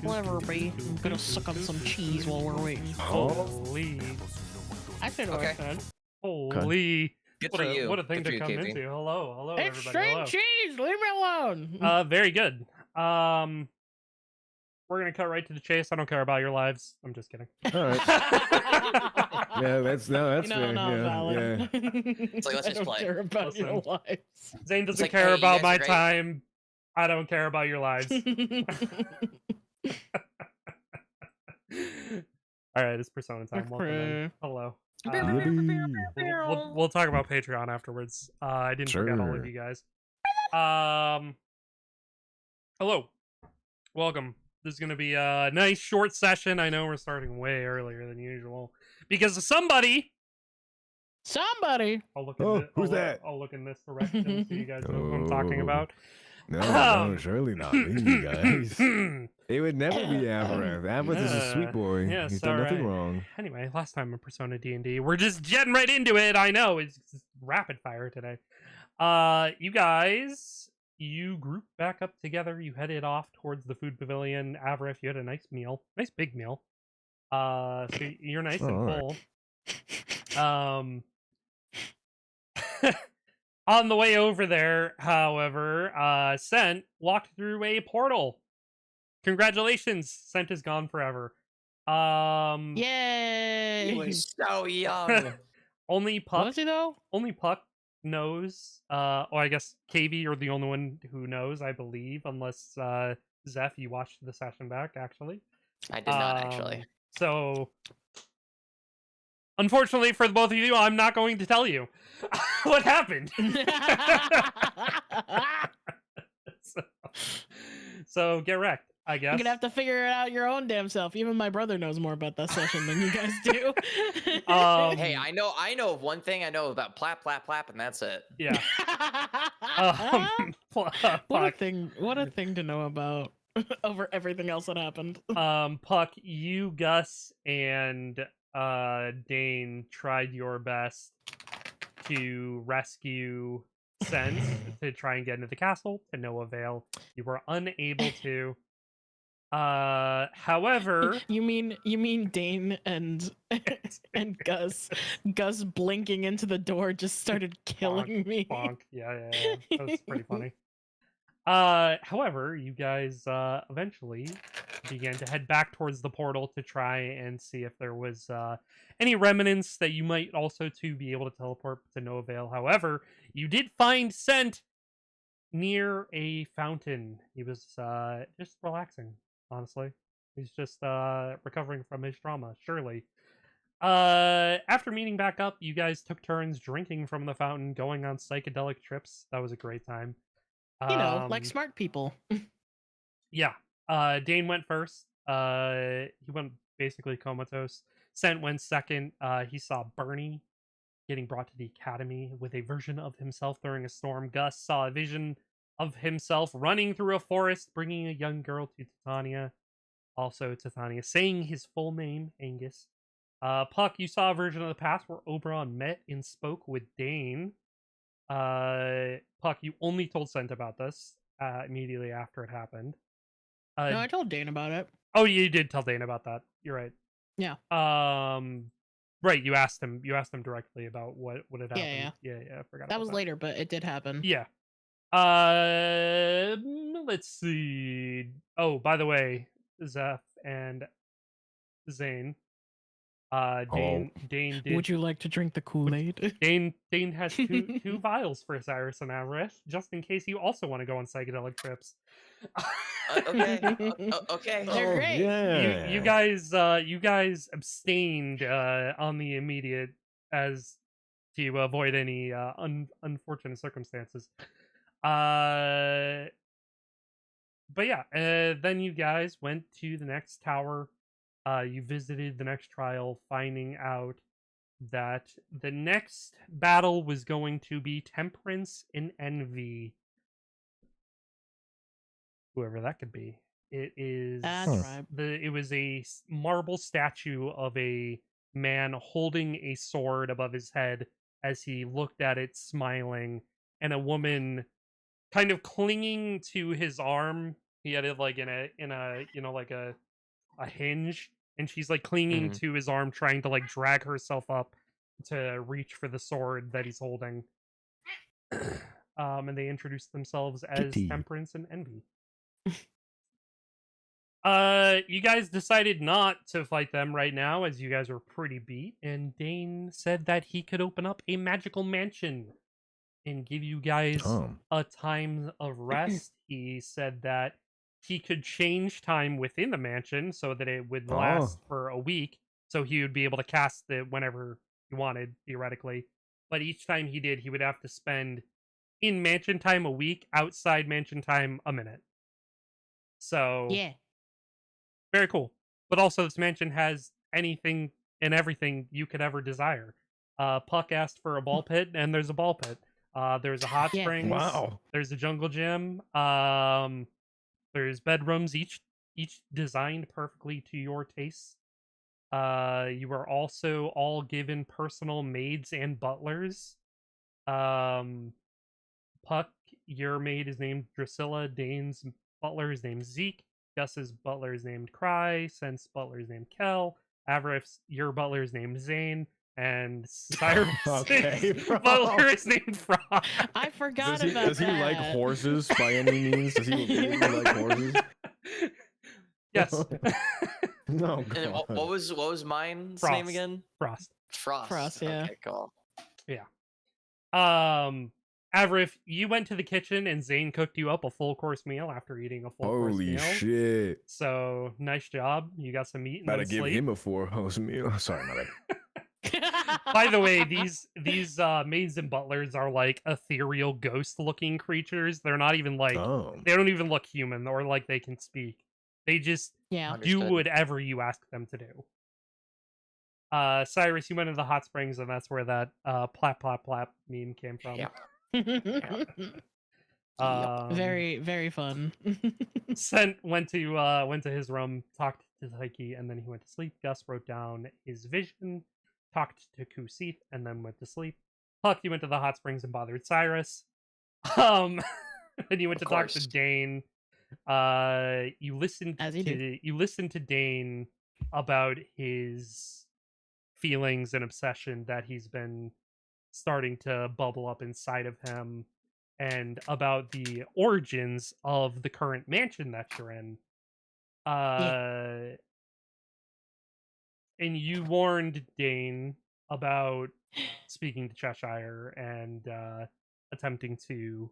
clever, B. I'm gonna suck on some cheese while we're waiting. Holy. I said what I said. Holy. Good What for you. What a thing Good for to you, come KV. into. Hello, It's everybody. string Hello. cheese. Leave me alone. Very good. We're gonna cut right to the chase. I don't care about your lives. I'm just kidding. All right. Yeah, that's fair. Valid. Yeah. It's like, let's I just don't play. care about your Listen. lives. Zane doesn't like, care hey, you about guys my are great. time. I don't care about your lives. All right, it's Persona time. Welcome in. Hello. We'll talk about Patreon afterwards. I didn't forget all of Sure. you guys. Hello. Welcome. This is going to be a nice short session. I know we're starting way earlier than usual because of somebody. Somebody. I'll look in Oh, this, who's that? I'll look in this direction so you guys know who I'm talking about. No, surely not me, guys. It would never be Avaranth. Avaranth is a sweet boy. Yes, He's done nothing wrong. Anyway, last time in Persona D&D, we're just getting right into it. I know it's rapid fire today. You guys, you grouped back up together. You headed off towards the food pavilion. Avareth, you had a nice meal, nice big meal. So you're nice and full. On the way over there, however, Sent walked through a portal. Congratulations, Sent is gone forever. Yay! He was so young. Only Puck. Was he though? Only Puck knows. Or I guess KV, you're the only one who knows, I believe, unless Zeph, you watched the session back. Actually, I did not actually. So, unfortunately for the both of you, I'm not going to tell you what happened. so get wrecked, I guess. You're gonna have to figure it out your own damn self. Even my brother knows more about that session than you guys do. Hey, I know of one thing. I know about plap, plap, plap, and that's it. Yeah. What a thing to know about over everything else that happened. Puck, you, Gus, and Dane tried your best to rescue Sense to try and get into the castle, to no avail. You were unable to. However, you mean Dane and Gus blinking into the door just started killing me. Bonk. Yeah. That was pretty funny. However, you guys eventually began to head back towards the portal to try and see if there was any remnants that you might also to be able to teleport to no avail. However, you did find Sent near a fountain. He was just relaxing, honestly. He's just recovering from his trauma, surely. After meeting back up, you guys took turns drinking from the fountain, going on psychedelic trips. That was a great time. You know, like smart people. Yeah. Dane went first. He went basically comatose. Sent went second. He saw Bernie getting brought to the academy with a version of himself during a storm. Gus saw a vision of himself running through a forest, bringing a young girl to Titania. Also Titania saying his full name, Angus. Puck, you saw a version of the past where Oberon met and spoke with Dane. Puck, you only told Sent about this immediately after it happened. No, I told Dane about it. Oh, you did tell Dane about that. You're right. Yeah. Right. You asked him directly about what had happened. Yeah. I forgot. That was later, but it did happen. Yeah. Let's see. Oh, by the way, Zeph and Zane. Dane did. Would you like to drink the Kool-Aid? Dane has two vials for Cyrus and Avareth, just in case you also want to go on psychedelic trips. Okay. Okay. They're great. Yeah. You guys abstained on the immediate as to avoid any unfortunate circumstances. But yeah, then you guys went to the next tower. You visited the next trial, finding out that the next battle was going to be Temperance and Envy. Whoever that could be. It is it was a marble statue of a man holding a sword above his head as he looked at it, smiling, and a woman kind of clinging to his arm He had it like in a like a hinge, and she's like clinging Mhm. to his arm, trying to like drag herself up to reach for the sword that he's holding. And they introduced themselves as Kitty. Temperance and Envy. You guys decided not to fight them right now, as you guys were pretty beat, and Dane said that he could open up a magical mansion and give you guys a time of rest. He said that he could change time within the mansion so that it would last for a week, so he would be able to cast it whenever he wanted, theoretically. But each time he did, he would have to spend in mansion time a week, outside mansion time a minute. So Yeah. very cool. But also, this mansion has anything and everything you could ever desire. Puck asked for a ball pit, and there's a ball pit. There's a hot Yeah. springs. Wow. There's a jungle gym. There's bedrooms, each designed perfectly to your tastes. You are also all given personal maids and butlers. Puck, your maid is named Drusilla. Dane's butler is named Zeke. Gus's butler is named Cry. Sense butler is named Kel. Avrif's your butler is named Zane. And Cyrus' Okay, bro. butler is named Frost. I forgot Does about he like that. horses by any means? Does he really like horses? Yes. No. And God. what was mine's Frost. name again? Frost. Frost. yeah. Okay, cool. Avrif, you went to the kitchen and Zane cooked you up a full course meal after eating a full course Holy meal. shit! So nice job. You got some meat and Gotta then give sleep. him a 4-house meal. Sorry, my bad. By the way, these maids and butlers are like ethereal ghost-looking creatures. They're not even like they don't even look human or like they can speak. They just Yeah. do Understood. whatever you ask them to do. Cyrus, you went to the hot springs, and that's where that plap plap plap meme came from. Yep. Very, very fun. Went to his room, talked to Taiki, and then he went to sleep. Gus wrote down his vision, talked to Kusith, and then went to sleep. Puck, you went to the hot springs and bothered Cyrus. Then you went to talk to Dane. You listened As you do. you listened to Dane about his feelings and obsession that he's been starting to bubble up inside of him, and about the origins of the current mansion that you're in. And you warned Dane about speaking to Cheshire and attempting to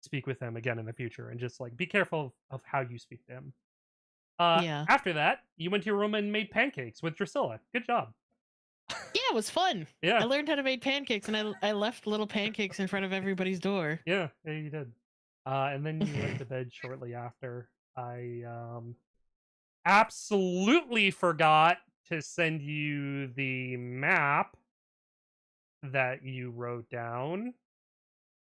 speak with him again in the future, and just like be careful of how you speak to him. Yeah. After that, you went to your room and made pancakes with Drusilla. Good job. Yeah, it was fun. Yeah. I learned how to make pancakes, and I left little pancakes in front of everybody's door. Yeah, you did. And then you went to bed shortly after. I absolutely forgot to send you the map that you wrote down.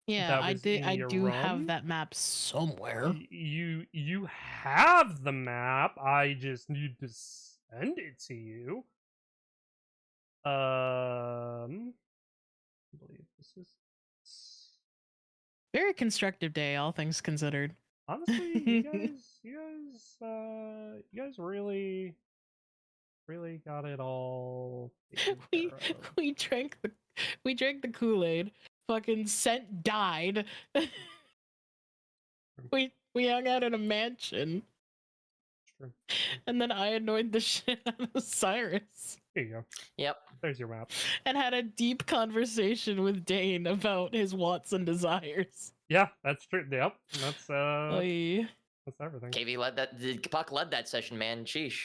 Yeah, That I was did. in I your do room? have that map somewhere. You have the map. I just need to send it to you. I believe this is Very constructive day, all things considered. honestly, you guys really got it all taken we care of. we drank the Kool-Aid. Fucking Scent died. we hung out in a mansion, True. and then I annoyed the shit out of Cyrus Here you go. Yep. There's your map. and had a deep conversation with Dane about his wants and desires. Yeah, that's true. Yep, that's Oy. that's everything. KV Puck led that session, man. Sheesh.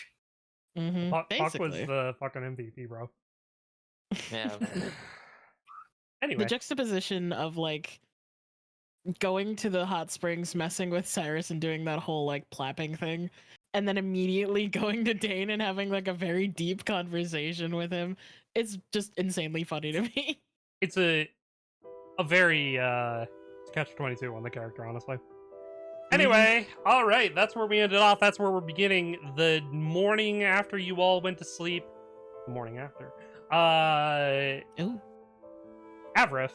Puck was Basically. the fucking MVP, bro. Yeah. Anyway, The juxtaposition of like going to the hot springs, messing with Cyrus and doing that whole like plapping thing, and then immediately going to Dane and having like a very deep conversation with him, it's just insanely funny to me. it's a very catch-22 on the character, honestly. Anyway, all right, that's where we ended off. That's where we're beginning the morning after you all went to sleep. The morning after. Ooh. Avrif,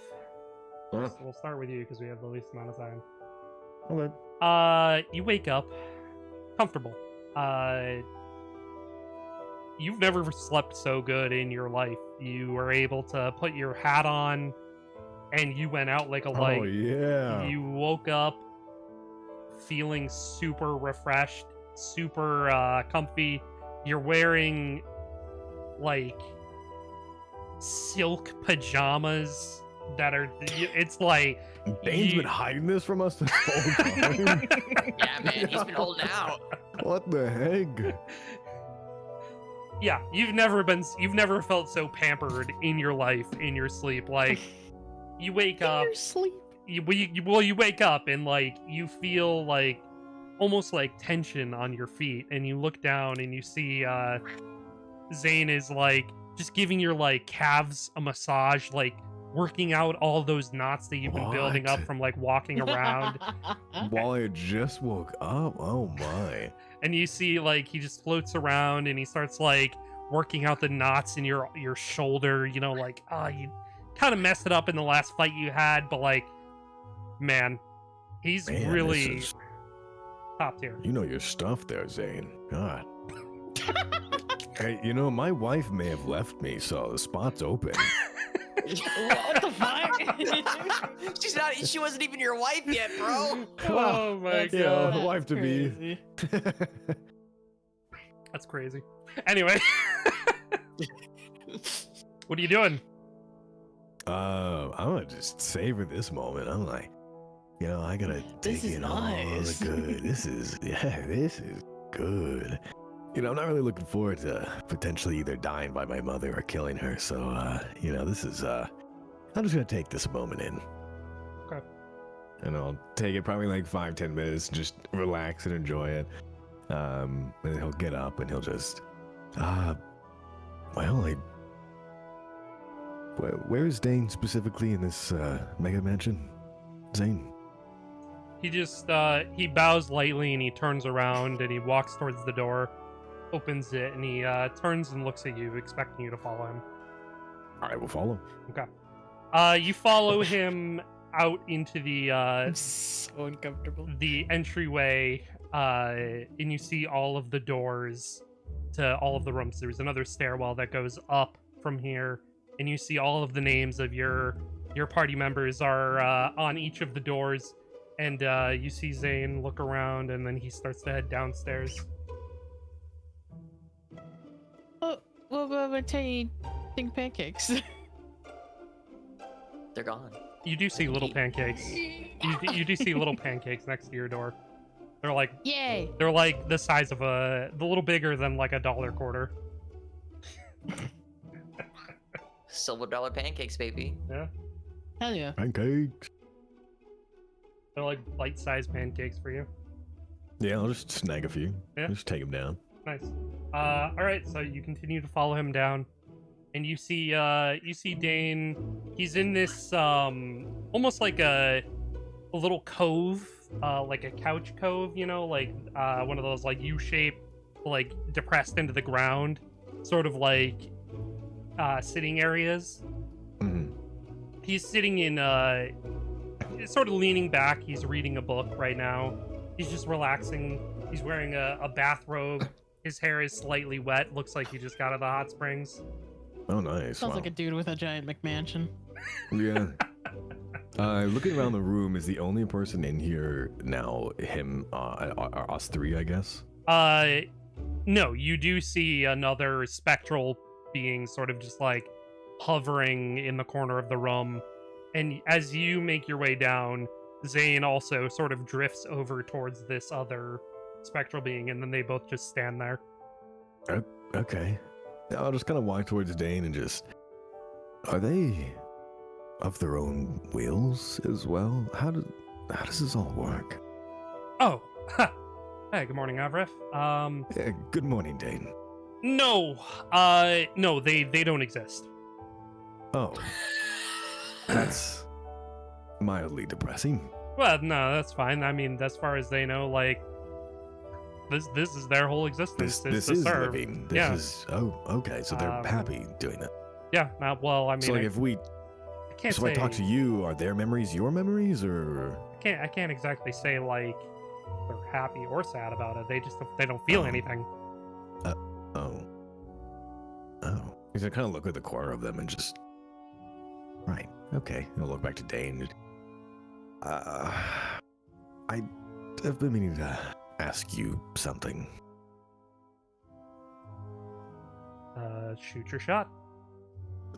Huh? we'll start with you because we have the least amount of time. Okay. You wake up comfortable. You've never slept so good in your life. You were able to put your hat on, and you went out like a light. Oh yeah. You woke up feeling super refreshed, super comfy. You're wearing like silk pajamas that are. It's like Dane's been hiding this from us the whole time. Yeah, man, he's been holding out. What the heck? Yeah, you've never felt so pampered in your life, in your sleep. Like, you wake up, Your sleep. you wake up and like you feel like almost like tension on your feet, and you look down and you see Zane is like just giving your like calves a massage, like working out all those knots that you've been building up What? from like walking around. While I just woke up? Oh my. And you see like he just floats around and he starts like working out the knots in your shoulder, you know, like you kind of messed it up in the last fight you had, but like, man, he's Man, really this is- top tier. You know your stuff there, Zane. God. Hey, you know, my wife may have left me, so the spot's open. What the fuck? She wasn't even your wife yet, bro. Oh my That's, god, Yeah, wife to be. crazy. that's crazy. Anyway, what are you doing? I'm gonna just savor this moment. I'm like, you know, I gotta This take is in all nice. the good. This is good. You know, I'm not really looking forward to potentially either dying by my mother or killing her. So, you know, this is, I'm just gonna take this moment in. Okay. And I'll take it probably like 5-10 minutes, just relax and enjoy it. And then he'll get up and he'll just, where is Dane specifically in this, mega mansion? Zane? He just he bows lightly and he turns around and he walks towards the door, opens it, and he turns and looks at you, expecting you to follow him. I will follow. Okay. You follow him out into I'm so uncomfortable. the entryway, and you see all of the doors to all of the rooms. There's another stairwell that goes up from here, and you see all of the names of your party members are on each of the doors. And you see Zane look around, and then he starts to head downstairs. Oh, what about my tiny pink pancakes? They're gone. You do see little pancakes. You do see little pancakes next to your door. They're like Yay! the size of a little bigger than like a dollar quarter. Silver dollar pancakes, baby. Yeah, Hell yeah! Pancakes. they're like bite-sized pancakes for you. Yeah, I'll just snag a few. Yeah. Just take him down. Nice. All right, so you continue to follow him down, and you see Dane. He's in this almost like a little cove, like a couch cove, you know, like one of those like U-shaped, like depressed into the ground, sort of like sitting areas. Mhm. He's sitting in sort of leaning back. He's reading a book right now. He's just relaxing. He's wearing a bathrobe. His hair is slightly wet. Looks like he just got out of the hot springs. Oh, nice. Sounds Wow. like a dude with a giant McMansion. Yeah. Looking around the room, is the only person in here now him, are us three, I guess? No, you do see another spectral being sort of just like hovering in the corner of the room. And as you make your way down, Zane also sort of drifts over towards this other spectral being, and then they both just stand there. Okay. I'll just kind of walk towards Dane and just... Are they of their own wills as well? How does this all work? Oh, hey, good morning, Avrif. Good morning, Dane. No, no, they don't exist. Oh. That's mildly depressing. Well, no, that's fine. I mean, as far as they know, like this is their whole existence. This to is serve. living. This Yeah. is... Oh, okay. So they're happy doing it. Yeah. Well, I mean, So, like, if we can't So say, if I talk to you, are their memories your memories, or? I can't exactly say like they're happy or sad about it. They don't feel anything. Oh. Because I kind of look at the corner of them and just. Right. Okay. I'll look back to Dane. I've been meaning to ask you something. Shoot your shot.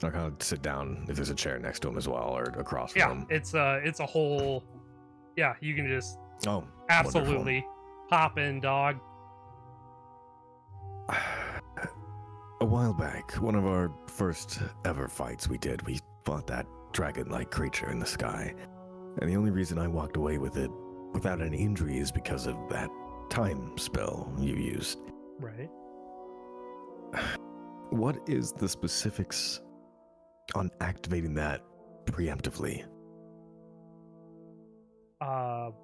So I kind of sit down if there's a chair next to him as well, or across from Yeah, him. it's a whole. Yeah, you can just Oh, absolutely hop in, dog. A while back, one of our first ever fights we fought that dragon-like creature in the sky. And the only reason I walked away with it without any injury is because of that time spell you used. Right. What is the specifics on activating that preemptively?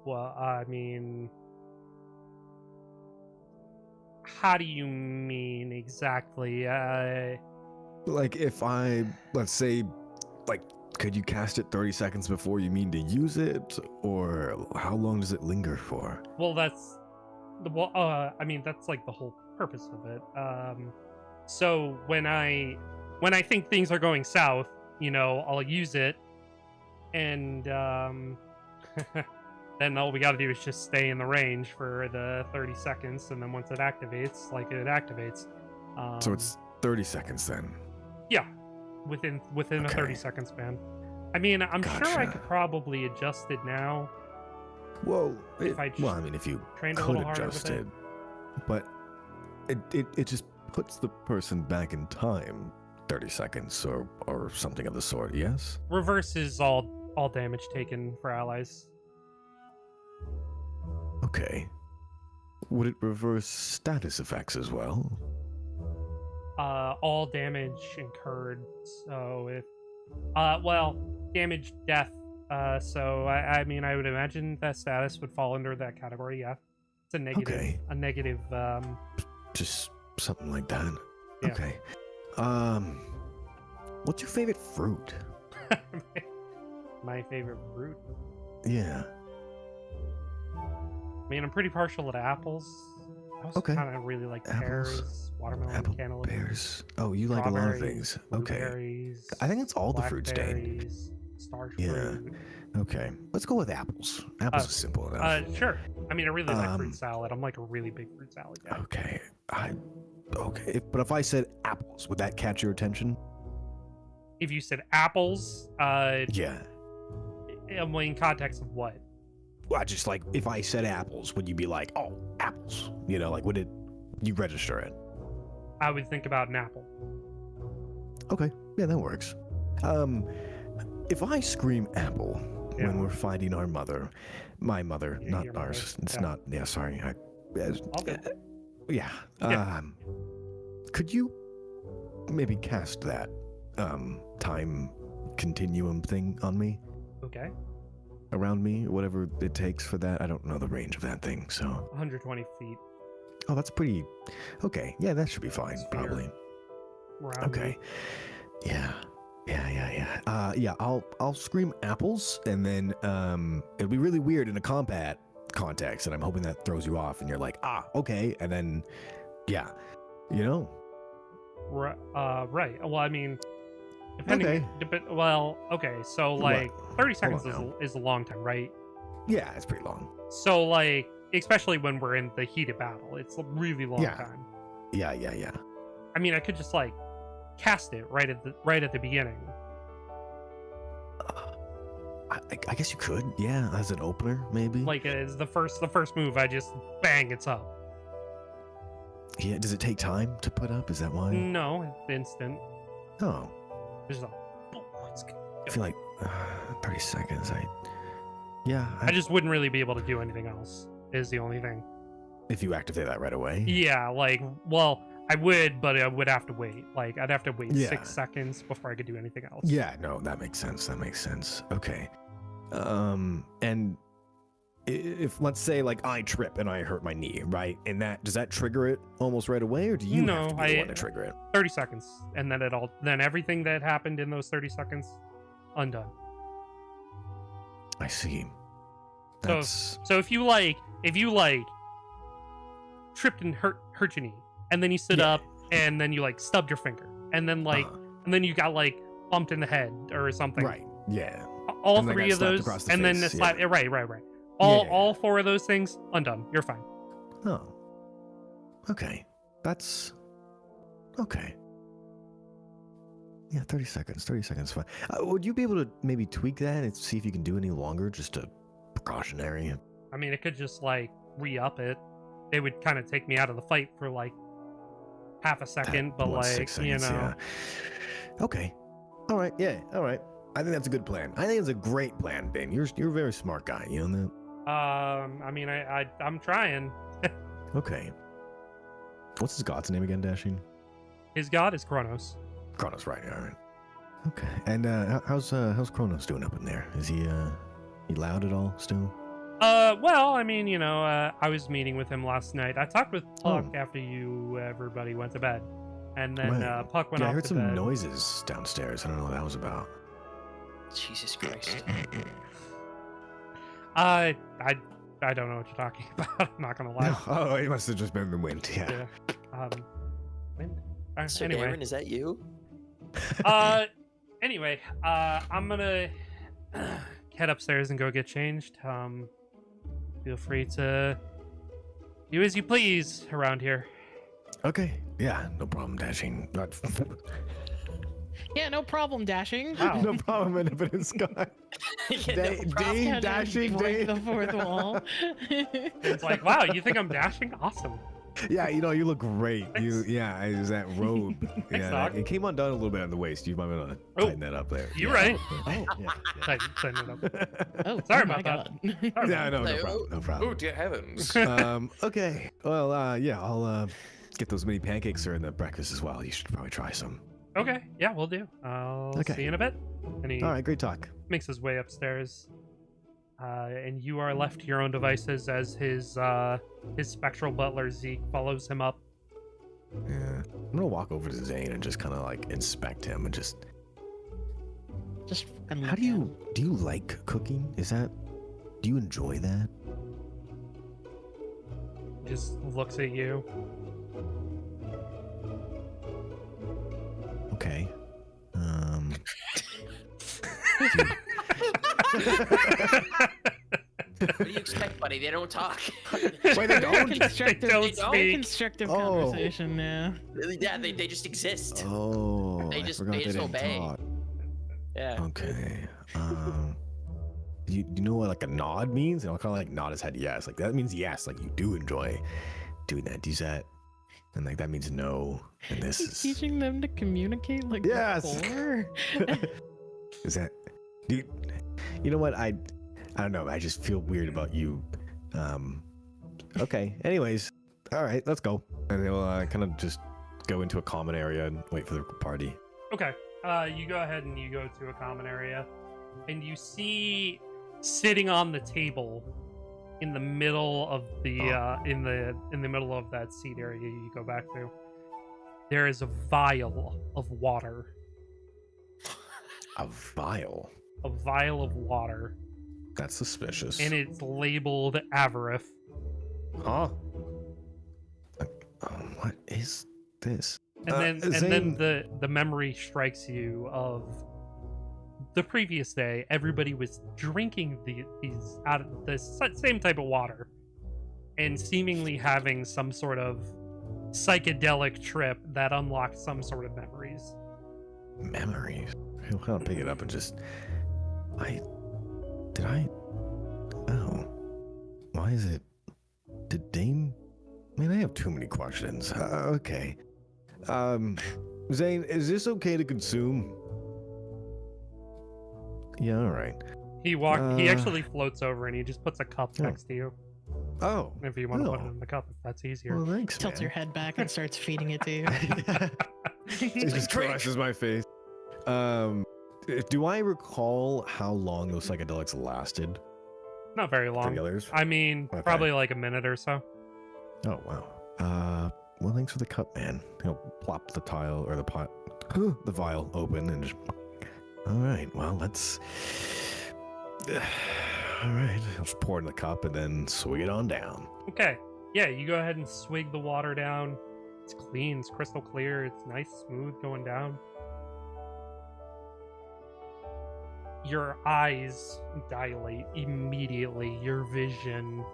Well, I mean, how do you mean exactly? Like if let's say, could you cast it 30 seconds before you mean to use it? Or how long does it linger for? Well, I mean, that's like the whole purpose of it. So when I think things are going south, I'll use it, and then all we got to do is just stay in the range for the 30 seconds, and then once it activates, it activates. So it's 30 seconds then. Yeah, within a 30-second span. I mean, I'm sure I could probably adjust it now. Well, if I if you trained a could little harder adjust with it, but it just puts the person back in time 30 seconds or something of the sort, yes? Reverses all damage taken for allies. Okay. Would it reverse status effects as well? All damage incurred. So if damage, death. So I mean, I would imagine that status would fall under that category. Yeah, it's a negative. Okay. A negative. Just something like that. Yeah. Okay. What's your favorite fruit? My favorite fruit. Yeah. I mean, I'm pretty partial to apples. I also kind of really like pears, watermelon, cantaloupe, pears. Oh, you like a lot of things. Okay. Blueberries, I think it's all the fruits, Dane. blackberries, star Yeah. fruit. Okay. Let's go with apples. Apples is simple enough. Sure. I mean, I really like fruit salad. I'm like a really big fruit salad guy. Okay. Okay. But if I said apples, would that catch your attention? If you said apples, Yeah. in context of what? Well, just like if I said apples, would you be like, oh, apples? Would you register it? I would think about an apple. Okay. Yeah, that works. If I scream apple when we're fighting our mother, my mother, Yeah, not your mother. ours. It's Yeah. not. Yeah, sorry. All good. Yeah. Yeah. Could you maybe cast that time continuum thing on me? Okay. Around me, whatever it takes for that. I don't know the range of that thing, so. 120 feet. Oh, that's pretty. Okay, yeah, that should be fine, Sphere. probably. Around Okay. me. Yeah. Yeah. I'll scream apples, and then it'll be really weird in a combat context, and I'm hoping that throws you off, and you're like, okay, and then, yeah, Right. Well, I mean, depending. Okay. Okay. So like 30 seconds is a long time, right? Yeah, it's pretty long. So like, especially when we're in the heat of battle, it's a really long time. Yeah. I mean, I could just like cast it right at the beginning. I guess you could, yeah, as an opener, maybe. Like as the first move, I just bang, it's up. Yeah, does it take time to put up? Is that why? No, it's instant. Oh, There's a. I feel like 30 seconds. I just wouldn't really be able to do anything else. Is the only thing. If you activate that right away. Yeah, I would, but I would have to wait. Like, I'd have to wait Yeah. 6 seconds before I could do anything else. Yeah, no, that makes sense. Okay. And if let's say like I trip and I hurt my knee, right? And does that trigger it almost right away, or do you have to be the one to trigger it? 30 seconds, and then everything that happened in those 30 seconds undone. I see. So, That's so if you like tripped and hurt your knee, and then you stood Yeah. up, and then you like stubbed your finger, and then like uh-huh. and then you got like bumped in the head or something. Right. Yeah. All And, like, three got of slapped those, across the and then face, the slap. yeah. Right. Yeah. All four of those things undone. You're fine. Oh. Okay. That's okay. Yeah, 30 seconds. 30 seconds. Fine. Would you be able to maybe tweak that and see if you can do any longer? Just a precautionary. I mean, it could just like re-up it. It would kind of take me out of the fight for like half a second, but What, like 6 seconds, yeah. Okay. All right. Yeah. All right. I think that's a good plan. I think it's a great plan, Ben. You're a very smart guy. You know that? I mean, I'm trying. Okay. What's his god's name again, Dashing? His god is Kronos. Kronos, right? All right. Okay. And how's Kronos doing up in there? Is he loud at all still? Well, I mean, you know, I was meeting with him last night. I talked with Puck Oh. after everybody went to bed, and then Right. Puck went Yeah, off I heard to some bed. noises downstairs. I don't know what that was about. Jesus Christ. I don't know what you're talking about. I'm not gonna lie. Oh, it must have just been the wind. Yeah. Yeah. Wind? Sir Anyway. Darren, is that you? Anyway, I'm gonna head upstairs and go get changed. Feel free to do as you please around here. Okay. Yeah, no problem, Dashing. Yeah, no problem, Dashing. Wow. No problem, Independent Sky. Yeah, Dane, no problem. Yeah, Dashing, break Dane. the fourth wall. It's like, wow, you think I'm dashing? Awesome. Yeah, you know, you look great. You, Thanks. yeah, is that robe? Thanks, Yeah, dog. it came undone a little bit on the waist. You might want to Oh, tighten that up there. you're Yeah. right. Oh, yeah. Tighten it up. Oh, Sorry oh my about that. God. Sorry Yeah, no, no Like, problem. No Oh, problem. dear heavens. Okay. Well, yeah, I'll get those mini pancakes are in the breakfast as well. You should probably try some. Okay, yeah, we'll do. I'll Okay. see you in a bit. And he All right, great talk. makes his way upstairs. And you are left to your own devices as his spectral butler Zeke follows him up. Yeah, I'm gonna walk over to Zane and just kind of like inspect him and just. Just fucking How look do at him. you like cooking? Do you enjoy that? Just looks at you. Okay. What do you expect, buddy? They don't talk. Wait, they don't? Constructive, They don't They don't? speak. constructive Oh. conversation, yeah. Yeah, they just exist. Oh, They I just- forgot they they just didn't obey. talk. Yeah. Okay. Do you know what like a nod means? And I'll kind of like nod his head yes. Like that means yes. Like you do enjoy doing that. Do you that? And like that means no. And this He's is teaching them to communicate like Yes. before. is that? Do you know what I don't know. I just feel weird about you. Okay. Anyways, all right. Let's go. And they'll kind of just go into a common area and wait for the party. Okay. You go ahead and you go to a common area, and you see sitting on the table in the middle of the in the middle of that seat area you go back to. There is a vial of water. A vial. A vial of water, That's suspicious. and it's labeled Avarith. Huh? What is this? And then Zane- the memory strikes you of the previous day. Everybody was drinking these out of the same type of water, and seemingly having some sort of psychedelic trip that unlocked some sort of memories. Memories. He'll kind of pick it up and just. Oh. Why is it? Did Dane? Man, I have too many questions. Okay. Zane, is this okay to consume? Yeah, all right. He actually floats over and he just puts a cup Oh. next to you. Oh. If you want to put it Oh. in the cup, if that's easier. Well, thanks, Tilts man. your head back and starts feeding it to you. He just Drink. crushes my face. Do I recall how long those psychedelics lasted Not very for long. the others? I mean, Okay. probably like a minute or so. Oh wow. Well, thanks for the cup, man. He'll plop the tile or the pot, the vial open and just All right. Well, let's. All right. I'll just pour it in the cup and then swig it on down. Okay. Yeah, you go ahead and swig the water down. It's clean. It's crystal clear. It's nice, smooth going down. Your eyes dilate immediately. Your vision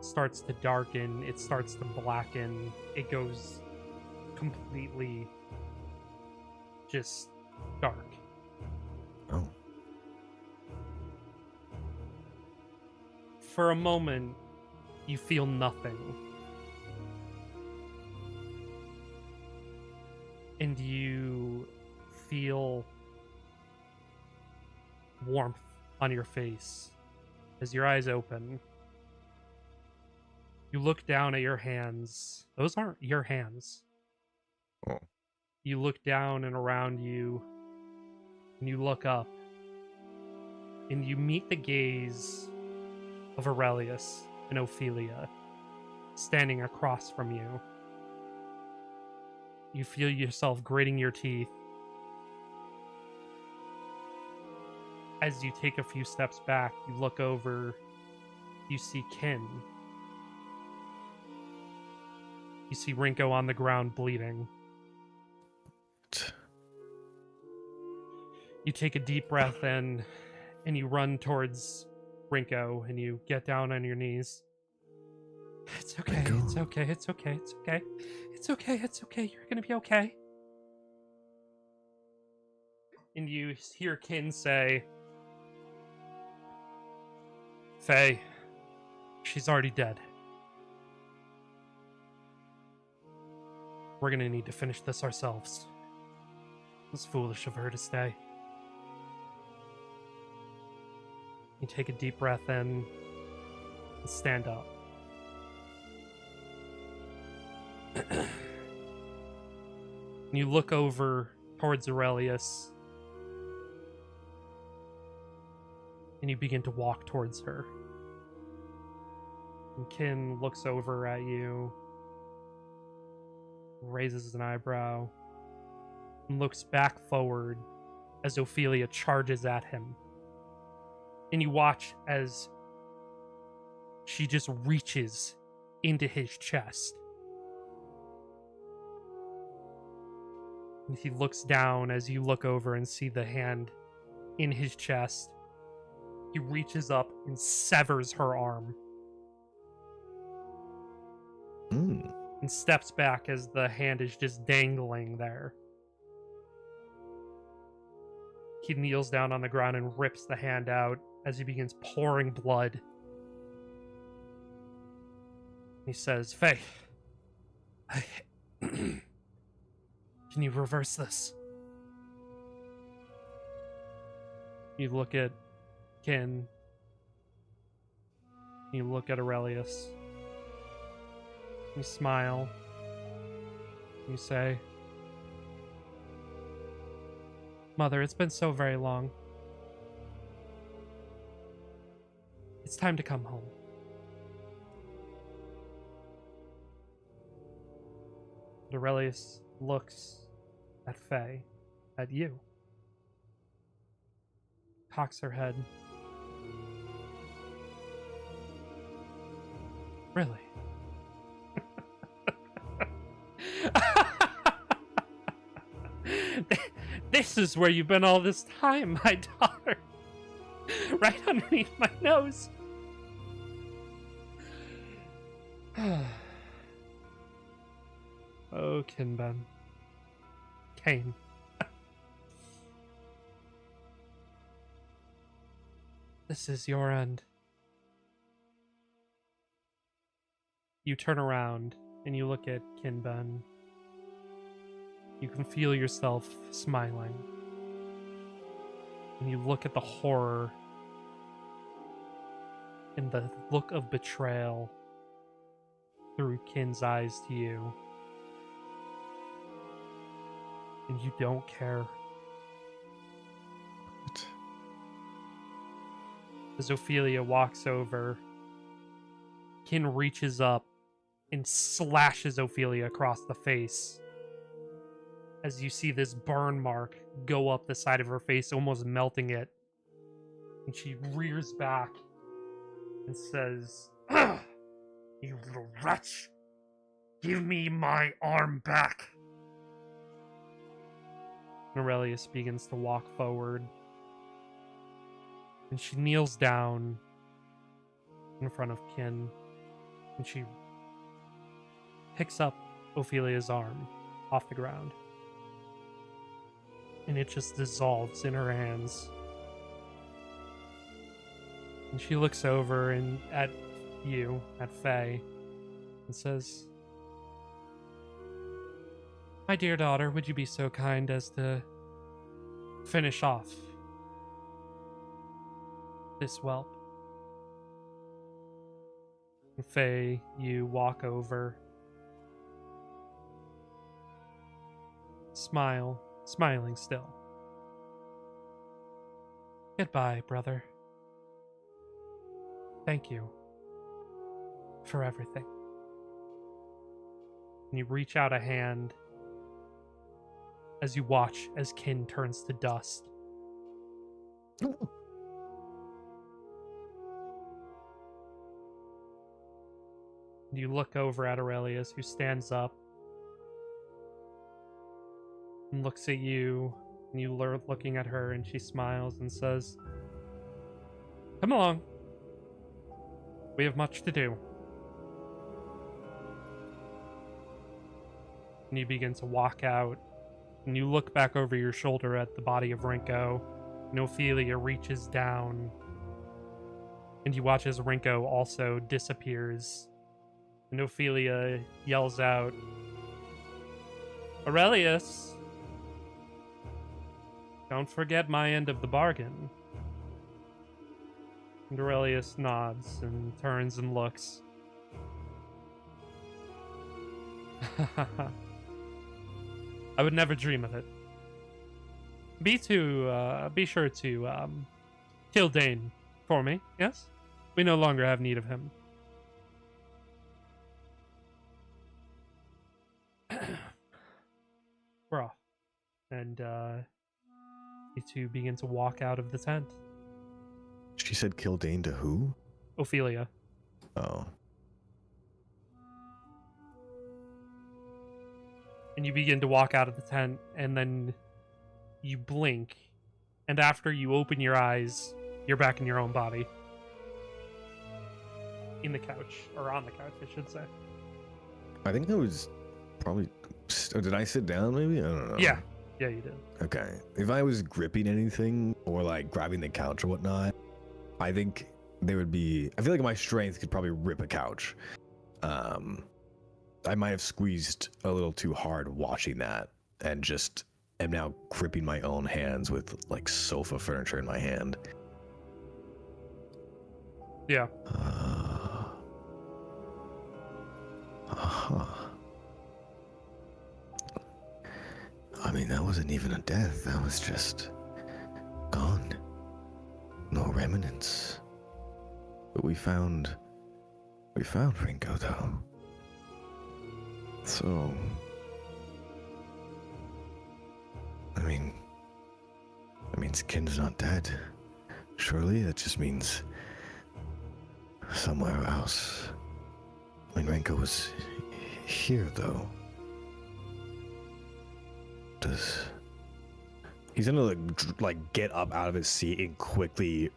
starts to darken. It starts to blacken. It goes completely just dark. Oh. For a moment, you feel nothing. And you feel warmth on your face as your eyes open. You look down at your hands. Those aren't your hands. Oh. You look down and around you, and you look up, and you meet the gaze of Aurelius and Ophelia standing across from you. You feel yourself gritting your teeth as you take a few steps back. You look over, you see Kin. You see Rinko on the ground bleeding. You take a deep breath in and you run towards Rinko and you get down on your knees. It's okay, Rinko. it's okay, it's okay, it's okay. It's okay, it's okay, you're gonna be okay. And you hear Kin say, Faye, she's already dead. We're gonna need to finish this ourselves. It was foolish of her to stay. You take a deep breath in and stand up. You look over towards Aurelius and you begin to walk towards her. And Kin looks over at you, raises an eyebrow, and looks back forward as Ophelia charges at him. And you watch as she just reaches into his chest. And he looks down as you look over and see the hand in his chest. He reaches up and severs her arm. And steps back as the hand is just dangling there. He kneels down on the ground and rips the hand out as he begins pouring blood. He says, Faye, can you reverse this? You look at Kin. You look at Aurelius. You smile. You say, Mother, it's been so very long. It's time to come home. And Aurelius looks at Faye, at you. Cocks her head. Really? This is where you've been all this time, my daughter. Right underneath my nose. Oh, Kinben. Kane. This is your end. You turn around and you look at Kinben. You can feel yourself smiling. And you look at the horror and the look of betrayal through Kin's eyes to you. And you don't care. What? As Ophelia walks over, Kin reaches up and slashes Ophelia across the face as you see this burn mark go up the side of her face, almost melting it. And she rears back and says, "You little wretch! Give me my arm back!" Aurelius begins to walk forward, and she kneels down in front of Kin, and she picks up Ophelia's arm off the ground, and it just dissolves in her hands. And she looks over and at you, at Faye, and says, "My dear daughter, would you be so kind as to finish off this whelp?" And Faye, you walk over, smiling still. "Goodbye, brother. Thank you for everything." And you reach out a hand as you watch as Kin turns to dust. You look over at Aurelius, who stands up and looks at you, and you looking at her, and she smiles and says, "Come along. We have much to do." And you begin to walk out, and you look back over your shoulder at the body of Rinko, and Ophelia reaches down, and you watch as Rinko also disappears, and Ophelia yells out, "Aurelius, don't forget my end of the bargain." And Aurelius nods and turns and looks. "I would never dream of it. Be sure to kill Dane for me, yes? We no longer have need of him." We're off. And you two begin to walk out of the tent. She said kill Dane to who? Ophelia. Oh. And you begin to walk out of the tent, and then you blink, and after you open your eyes, you're back in your own body. In the couch, or on the couch, I should say. I think I was probably... Oh, did I sit down maybe? I don't know. Yeah, you did. Okay. If I was gripping anything or like grabbing the couch or whatnot, I think there would be... I feel like my strength could probably rip a couch. I might have squeezed a little too hard watching that and just am now gripping my own hands with like sofa furniture in my hand. Yeah. I mean, that wasn't even a death. That was just gone. No remnants. But we found Rinko though. So, I mean, that means Kin's not dead. Surely that just means somewhere else. I mean, Rinko was here though. He's gonna like get up out of his seat and quickly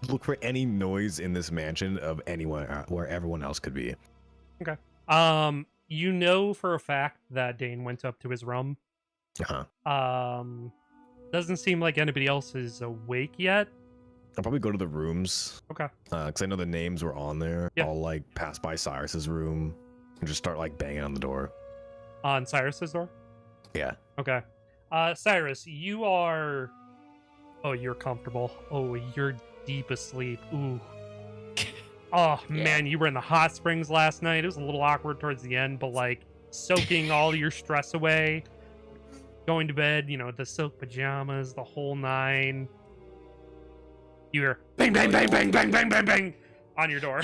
look for any noise in this mansion of anyone where everyone else could be. Okay. You know for a fact that Dane went up to his room. Doesn't seem like anybody else is awake yet. I'll probably go to the rooms. Okay. Because I know the names were on there. Yeah. I'll like pass by Cyrus's room and just start like banging on the door. On Cyrus's door? Yeah. Okay. Cyrus, you are... Oh, you're comfortable. Oh, you're deep asleep. Ooh. Oh, man, you were in the hot springs last night. It was a little awkward towards the end, but, like, soaking all your stress away. Going to bed, you know, the silk pajamas, the whole nine. You hear bang, bang, bang, bang, bang, bang, bang, bang on your door.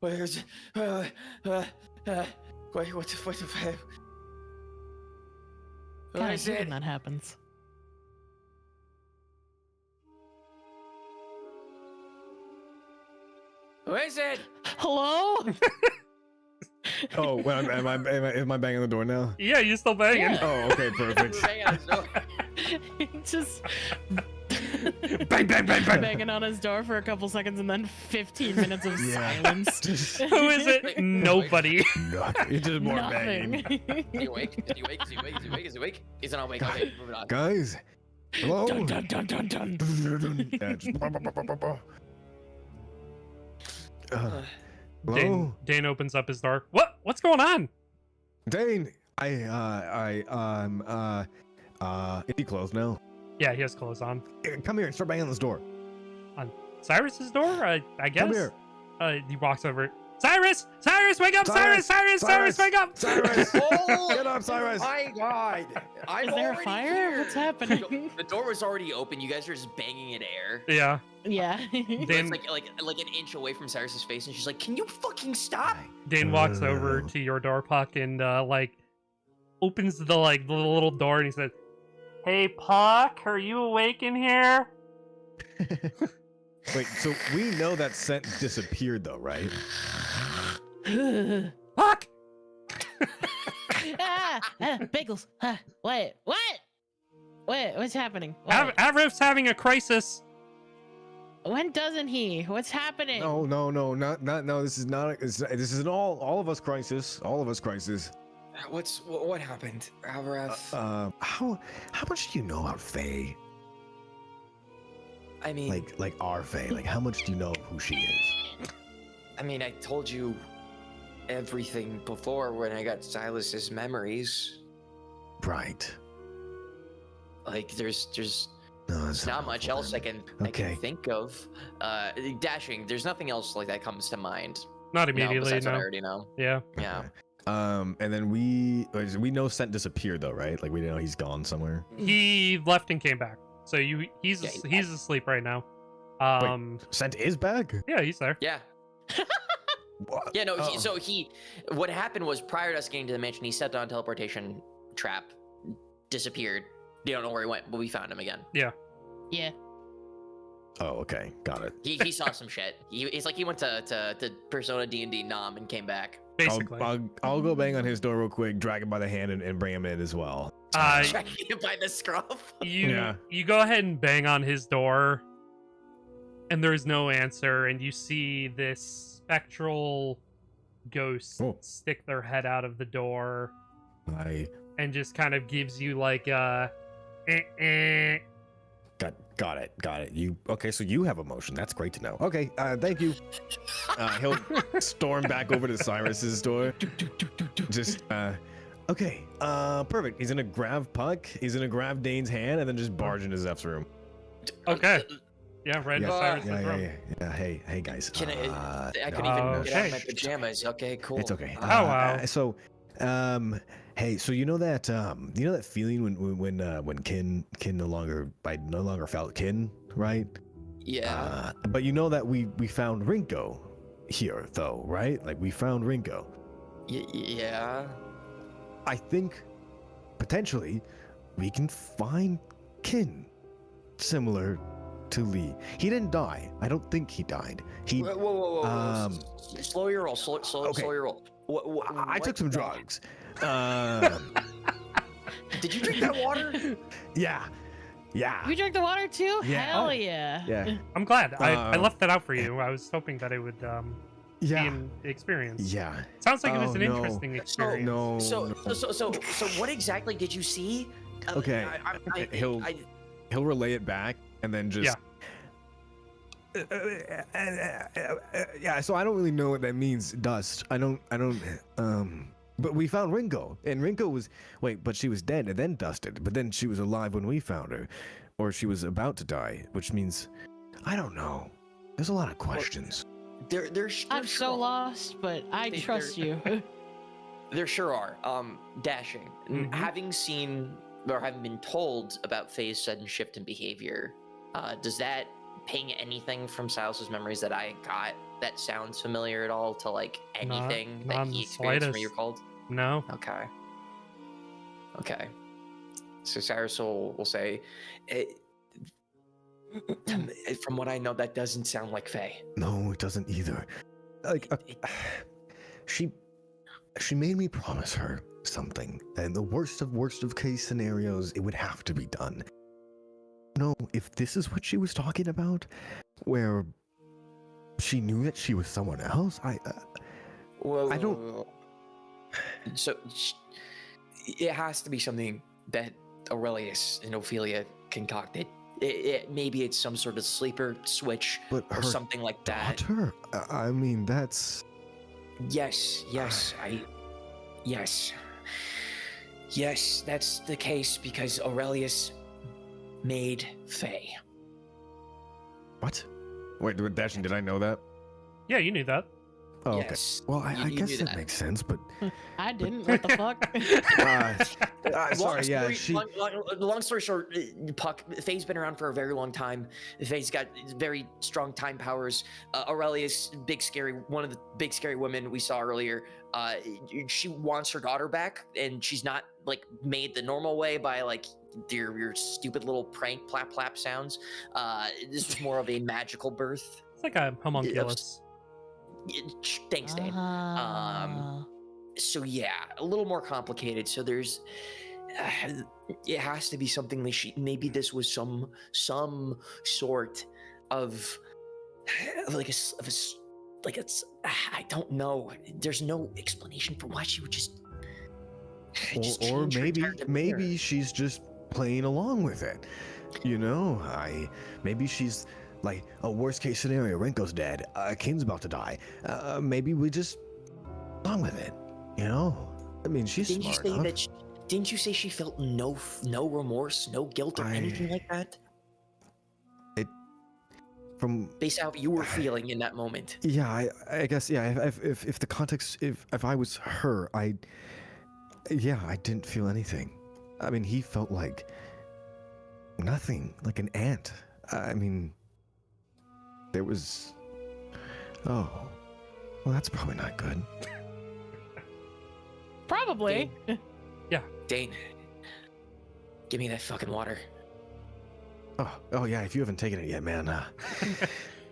Where is it? Wait, what the fuck? What Kind of is hate it? when that happens. Who is it? Hello? Oh, well, am I banging the door now? Yeah, you still banging. Yeah. Oh, okay, perfect. Hang on, so- Just Bang, bang, bang, bang. banging on his door for a couple seconds and then 15 minutes of Yeah. silence. Who is it? Nobody. Nothing. It's just more Nothing. banging. Is he awake? Is he awake? Is he awake? Is he awake? Is he awake? He's not awake. Okay, moving on. Guys, hello. Dun, dun, dun, dun, dun. Yeah, just hello. Dane opens up his door. What's going on? Dane, is he closed now? Yeah, he has clothes on. Come here and start banging on this door. Cyrus's door? I guess. Come here. He walks over. Cyrus, wake up! Cyrus! Cyrus, wake up! Cyrus! Oh Get up, Cyrus! my god! I'm Is there a already fire? here. What's happening? The door was already open. You guys are just banging in air. Yeah. Yeah. Dane, It's like an inch away from Cyrus's face, and she's like, "Can you fucking stop?" Dane walks over to your door, Puck, and opens the little door, and he says, "Hey, Puck, are you awake in here?" Wait, so we know that scent disappeared though, right? Puck! Bagels. Wait, what? Wait, what's happening? Wait, Avrif's having a crisis. when doesn't he? What's happening? No, no. This is not. This is an all of us crisis. All of us crisis. What happened, Alvarez? How much do you know about Faye? I mean, Like our Faye. Like, how much do you know of who she is? I told you everything before when I got Silas's memories. Right. Like, there's No, that's not much else I can Okay. think of. Dashing. There's nothing else like that comes to mind. Not No, immediately, besides what I no. already know. Yeah. Yeah. And then we know scent disappeared though, right? Like we know he's gone somewhere. He left and came back. So he's asleep right now. Scent is back. Yeah, he's there. Yeah. What? Yeah. No. Oh. What happened was prior to us getting to the mansion, he stepped on a teleportation trap, disappeared. You don't know where he went, but we found him again. Yeah. Oh, okay, got it. He saw some shit. He's like he went to Persona D&D Nom and came back. Basically. I'll go bang on his door real quick, drag him by the hand, and bring him in as well. Tracking him by the scruff. You go ahead and bang on his door, and there's no answer, and you see this spectral ghost stick their head out of the door and just kind of gives you like a Got it. You okay? So you have emotion. That's great to know. Okay, thank you. He'll storm back over to Cyrus's door. Just okay. Perfect. He's gonna grab Puck. He's gonna grab Dane's hand and then just barge into Zeph's room. Okay. Yeah, right in Yeah, Cyrus's room. Yeah. Hey guys. Can I can even get out okay. of my pajamas. Okay, cool. It's okay. Oh, wow. So, hey, so you know that feeling when kin no longer felt kin, right? Yeah. But you know that we found Rinko here though, right? Like we found Rinko. Yeah. I think potentially we can find kin similar to Lee. He didn't die. I don't think he died. Whoa. Slow your roll. Slow Okay. your roll. I took some drugs. Did you drink that water? Yeah. You drank the water too? Yeah. Hell yeah. Yeah. I'm glad. I left that out for you. I was hoping that it would be Yeah. an experience. Yeah. Sounds like it was Oh, an no. interesting experience. No. So what exactly did you see? Okay. He'll relay it back and then just. Yeah. So I don't really know what that means. Dust. I don't. But we found Ringo, and Ringo was but she was dead and then dusted. But then she was alive when we found her, or she was about to die, which means I don't know. There's a lot of questions. I'm so lost, but I trust you. There sure are. Dashing. Mhm. Having seen or having been told about Faye's sudden shift in behavior, does that ping anything from Silas's memories that I got that sounds familiar at all to like anything not that in he the experienced when slightest. you're called? No. Okay. Okay. So Cyrus will say, from what I know, that doesn't sound like Faye. No, it doesn't either. Like, she made me promise her something, and the worst of case scenarios, it would have to be done. No, if this is what she was talking about, where she knew that she was someone else, I don't. So it has to be something that Aurelius and Ophelia concocted. Maybe it's some sort of sleeper switch But or her something like that. daughter? I mean, that's. Yes, that's the case because Aurelius made Faye. What? Wait, Dashing, did I know that? Yeah, you knew that. Oh, okay. Yes, Well, I you guess knew that that. makes sense, but. I didn't. What the fuck? Sorry, yeah, long story short, Puck, Faye's been around for a very long time. Faye's got very strong time powers. Aurelius, one of the big scary women we saw earlier, she wants her daughter back, and she's not like made the normal way by like your stupid little prank plap plap sounds. This was more of a magical birth. It's like a homunculus. Thanks, Dane. So yeah, a little more complicated. So there's, it has to be something that maybe this was some sort of I don't know. There's no explanation for why she would just or change her maybe entire demeanor. she's just playing along with it. You know, maybe she's like a worst case scenario. Renko's dead. Kin's about to die. Maybe we just along with it. You know, I mean, she's Didn't smart you say enough. that? Didn't you say she felt no remorse, no guilt, or anything like that? From Based on how you were feeling in that moment. yeah, I guess yeah. If the context, if I was her, I didn't feel anything. I mean, he felt like nothing, like an ant. I mean, there was. Oh, well, that's probably not good. Probably. Dane, give me that fucking water. Oh yeah. If you haven't taken it yet, man.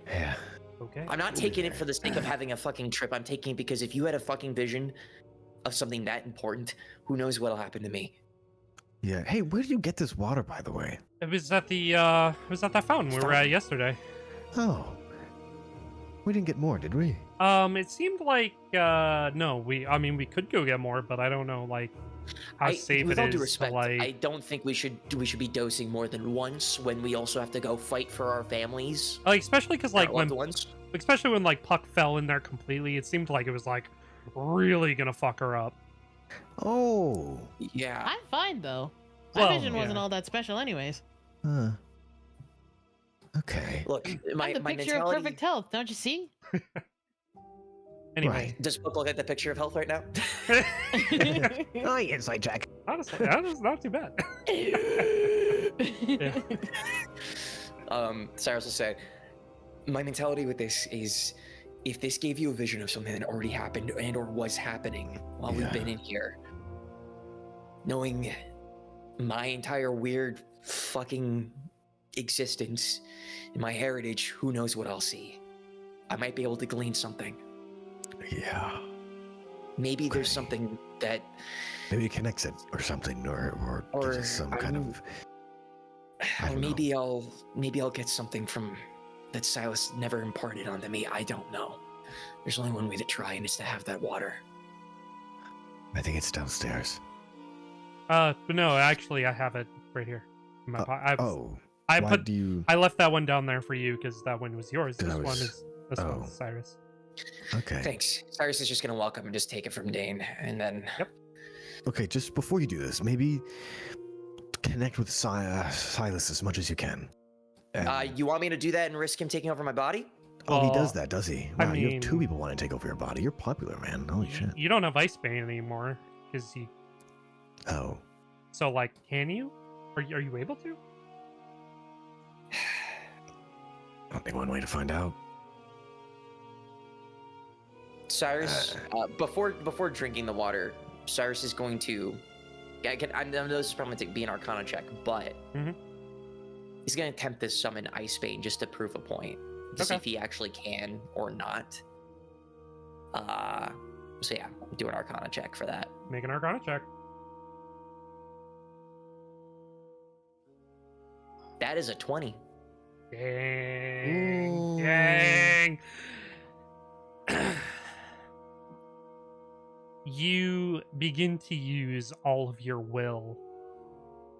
Yeah. Okay. I'm not taking it for the sake of having a fucking trip. I'm taking it because if you had a fucking vision of something that important, who knows what'll happen to me. Yeah. Hey, where did you get this water, by the way? It was at that fountain we were at yesterday. Oh. We didn't get more, did we? It seemed like no, we could go get more, but I don't know like how safe with it all is due respect, to like. I don't think we should be dosing more than once when we also have to go fight for our families. Like, especially because like our when, loved ones. especially when like Puck fell in there completely, it seemed like it was like really gonna fuck her up. Oh. Yeah. I'm fine though. My Well, vision wasn't yeah. all that special, anyways. Huh. Okay. Look, I'm my the picture mentality. of perfect health, don't you see? Anyway, Right. Does Puck look at the picture of health right now? Oh, inside check. honestly, that is not too bad. Yeah. Cyrus will say, my mentality with this is, if this gave you a vision of something that already happened and or was happening while we've been in here, knowing my entire weird fucking existence and my heritage, who knows what I'll see. I might be able to glean something. Yeah. Maybe there's Okay. something that, Maybe it connects it or something, or just some kind of. I or don't maybe I'll get something from that Silas never imparted onto me. I don't know. There's only one way to try, and it's to have that water. I think it's downstairs. But no, actually, I have it right here. In my Oh. I why put do you? I left that one down there for you because that one was yours. This That one was- is this oh. one's Cyrus. Okay. Thanks. Cyrus is just gonna walk up and just take it from Dane, and then Okay. Just before you do this, maybe connect with Silas as much as you can. And- you want me to do that and risk him taking over my body? oh, he Well, does that, does he? I Wow, you have two mean- people want to take over your body. You're popular, man. Holy shit. You don't have Ice Bane anymore because you. Oh. So like, can you? Are you able to? Only one way to find out. Cyrus, before drinking the water, Cyrus is going to. I know this is probably going to be an Arcana check, but he's going to attempt to summon Icebane just to prove a point, to see if he actually can or not. So yeah, do an Arcana check for that. Make an Arcana check. That is a 20. Dang. Dang. You begin to use all of your will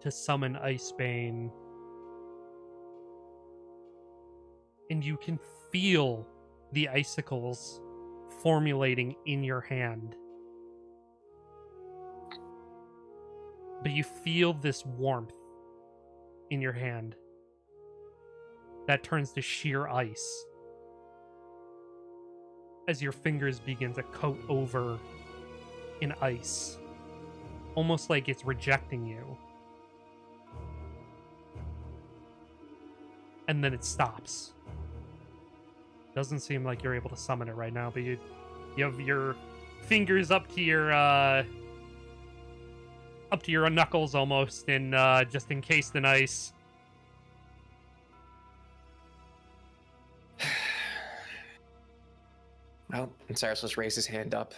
to summon Icebane. And you can feel the icicles formulating in your hand. But you feel this warmth in your hand that turns to sheer ice as your fingers begin to coat over in ice, almost like it's rejecting you. And then it stops. Doesn't seem like you're able to summon it right now, but you have your fingers up to your knuckles almost, and just encased in ice. Well, and Cyrus just raised his hand up.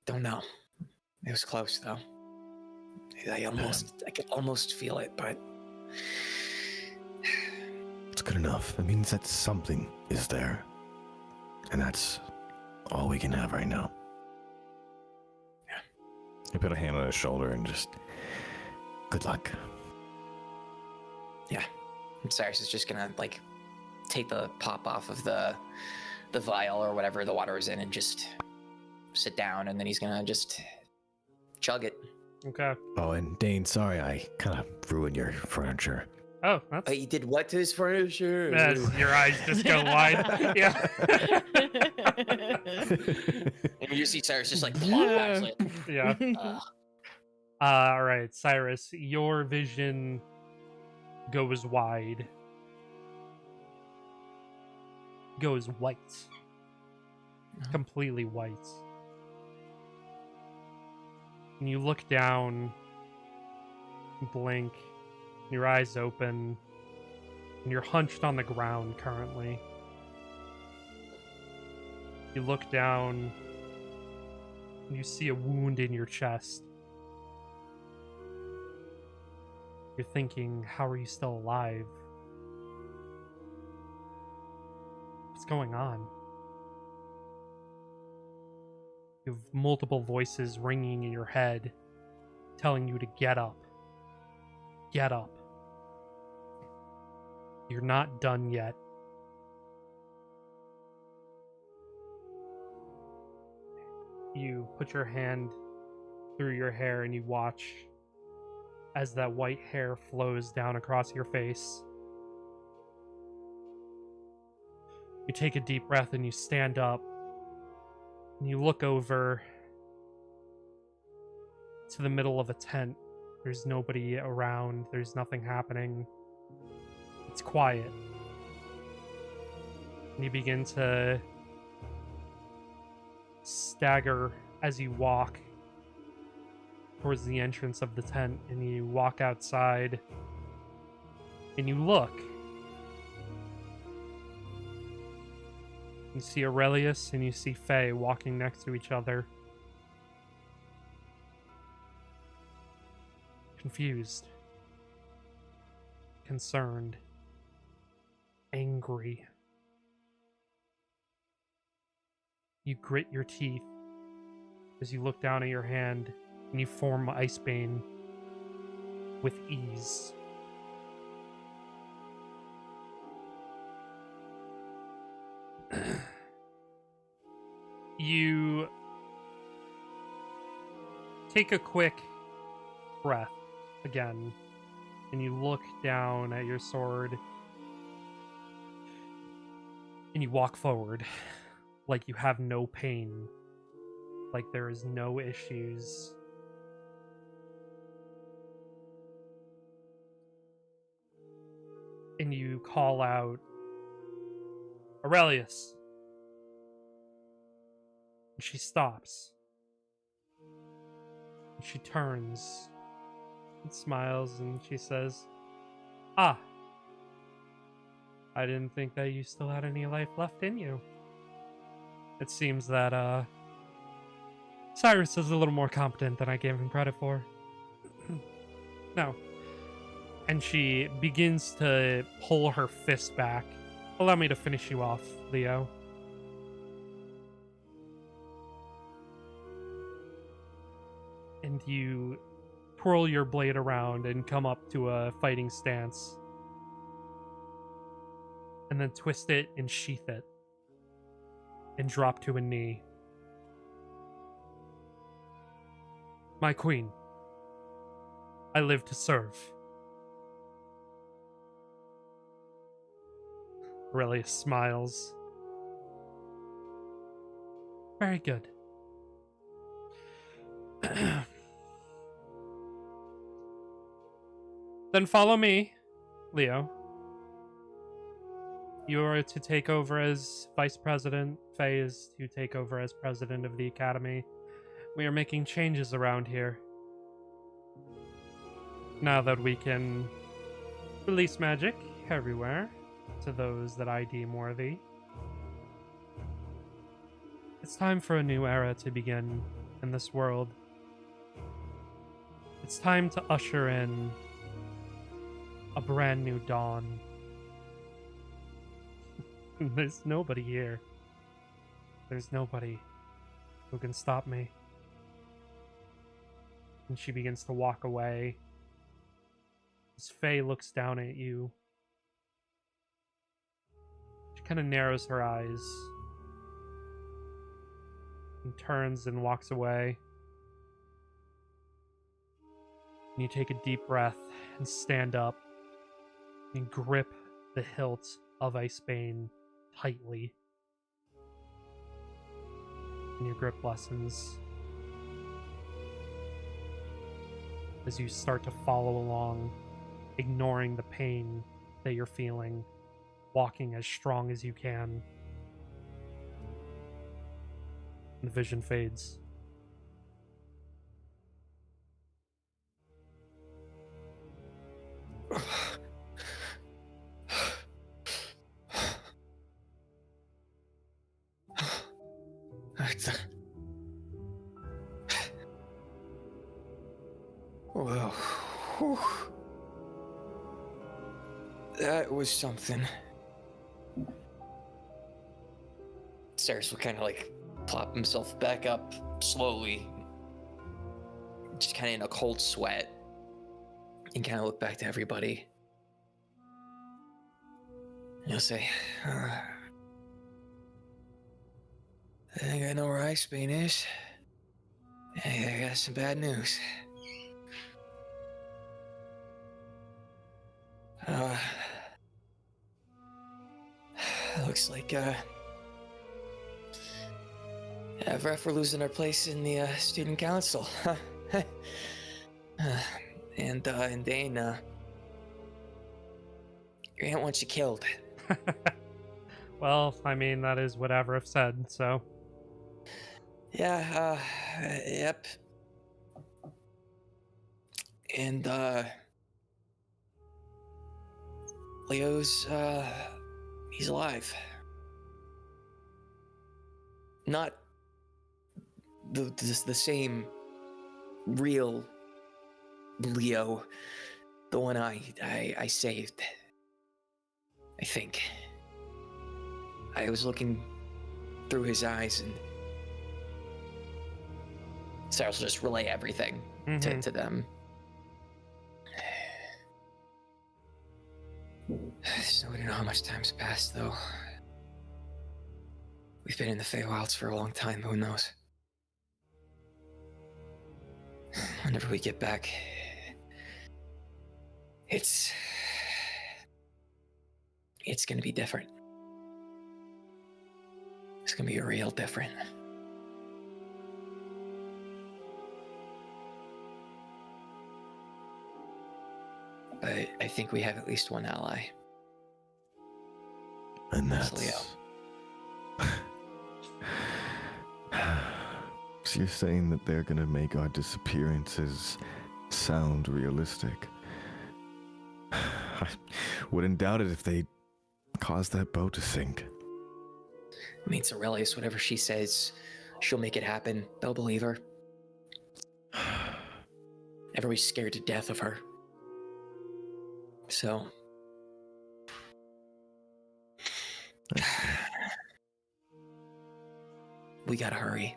Don't know. It was close though. I could almost feel it, but It's good enough. It means that something is there. And that's all we can have right now. Yeah. He put a hand on his shoulder and just, good luck. Yeah. And Cyrus is just gonna like take the pop off of the vial or whatever the water is in and just sit down, and then he's gonna just chug it. Okay. Oh, and Dane, sorry I kind of ruined your furniture. Oh, that's... He did what to his furniture? Your eyes just go wide. Yeah. And you see Cyrus just like plop back. Like, Yeah. All right, Cyrus, your vision goes wide. Goes white. Completely white. And you look down, blink, your eyes open, and you're hunched on the ground currently. You look down, and you see a wound in your chest. You're thinking, how are you still alive? What's going on? You have multiple voices ringing in your head, telling you to get up. Get up. You're not done yet. You put your hand through your hair and you watch as that white hair flows down across your face. You take a deep breath and you stand up. And you look over to the middle of a tent. There's nobody around. There's nothing happening. It's quiet. And you begin to stagger as you walk towards the entrance of the tent. And you walk outside. And you look. You see Aurelius and you see Faye walking next to each other. Confused. Concerned. Angry. You grit your teeth as you look down at your hand and you form Icebane with ease. You take a quick breath again, and you look down at your sword, and you walk forward like you have no pain, like there is no issues. and you call out, Aurelius. And she stops. And she turns and smiles, and she says, Ah, I didn't think that you still had any life left in you. It seems that, Cyrus is a little more competent than I gave him credit for. No. And she begins to pull her fist back. Allow me to finish you off, Leo. And you twirl your blade around and come up to a fighting stance. And then twist it and sheath it. And drop to a knee. My queen, I live to serve. Aurelius smiles. Very good. Then follow me, Leo. You are to take over as vice president. Faye is to take over as president of the academy. We are making changes around here. Now that we can release magic everywhere to those that I deem worthy. It's time for a new era to begin in this world. It's time to usher in a brand new dawn. There's nobody here. There's nobody who can stop me. And she begins to walk away. As Faye looks down at you, she kind of narrows her eyes and turns and walks away. And you take a deep breath and stand up and grip the hilt of Icebane tightly. And your grip lessens as you start to follow along, ignoring the pain that you're feeling, walking as strong as you can. The vision fades. Well, whew. That was something. Cyrus will kind of like plop himself back up slowly, just kind of in a cold sweat, and kind of look back to everybody. And he'll say, I think I know where Icebane is. Hey, I got some bad news. Looks like, Vref, we're losing our place in the, student council. And Dane, your aunt wants you killed. Well, I mean, that is what Avrif said, so. Yeah, yep. And, Leo's, he's alive. Not the same real Leo, the one I saved. I think. I was looking through his eyes, and Cyrus will just relay everything to them. So we don't know how much time's passed, though. We've been in the Feywilds for a long time, who knows? Whenever we get back, it's gonna be different. It's gonna be real different. But I think we have at least one ally. And Yes, that's... So you're saying that they're gonna make our disappearances sound realistic? I wouldn't doubt it if they caused that boat to sink. I mean, it's Aurelius. Whatever she says, she'll make it happen. They'll believe her. Everybody's scared to death of her. So... we gotta hurry.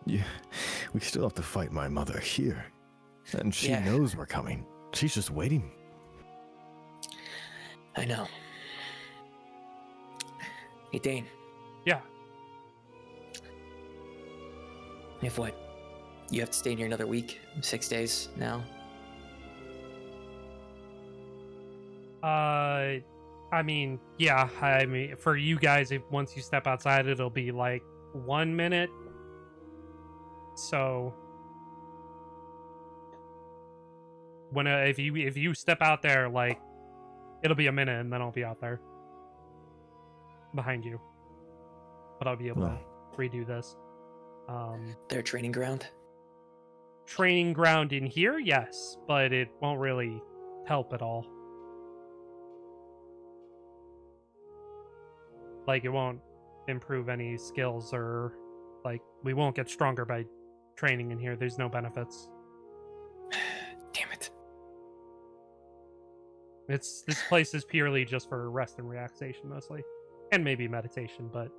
Yeah, we still have to fight my mother here. And she Yeah. knows we're coming. She's just waiting. I know. Hey, Dane. Yeah. If what? You have to stay in here another week? 6 days now? I mean, yeah. I mean, for you guys, if once you step outside, it'll be like 1 minute. So, when if you step out there, like, it'll be a minute, and then I'll be out there behind you. But I'll be able to redo this. Their training ground? Training ground in here, yes, but it won't really help at all. Like, it won't improve any skills, or like, we won't get stronger by training in here. There's no benefits. Damn it. This place is purely just for rest and relaxation mostly, and maybe meditation, but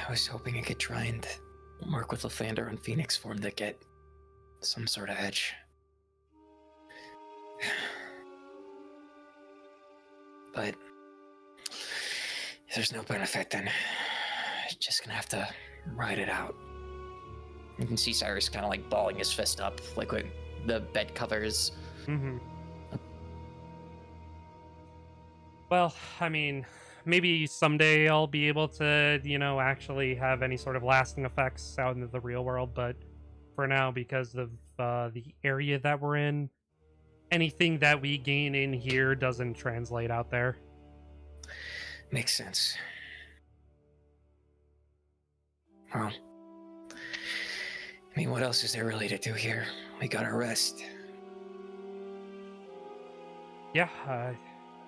I was hoping I could try and work with Lathander on Phoenix form to get some sort of edge. But if there's no benefit, then I'm just gonna have to ride it out. You can see Cyrus kind of like balling his fist up, like with the bed covers. Well, I mean, maybe someday I'll be able to, actually have any sort of lasting effects out into the real world, but for now, because of the area that we're in, anything that we gain in here doesn't translate out there. Makes sense. Well, I mean, what else is there really to do here? We gotta rest. Yeah,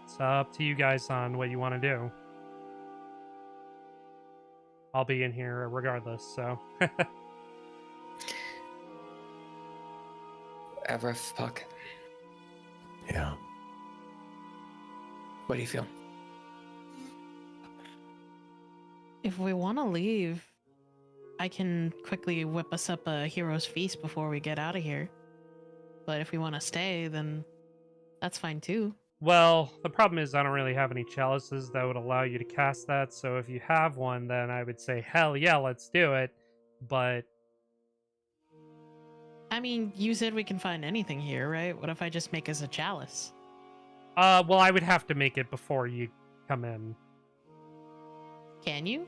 it's up to you guys on what you want to do. I'll be in here regardless, so. Avref, Puck, Yeah. what do you feel? If we want to leave, I can quickly whip us up a hero's feast before we get out of here. But if we want to stay, then that's fine too. Well, the problem is I don't really have any chalices that would allow you to cast that, so if you have one, then I would say, hell yeah, let's do it. But I mean, you said we can find anything here, right? What if I just make us a chalice? well, I would have to make it before you come in. Can you?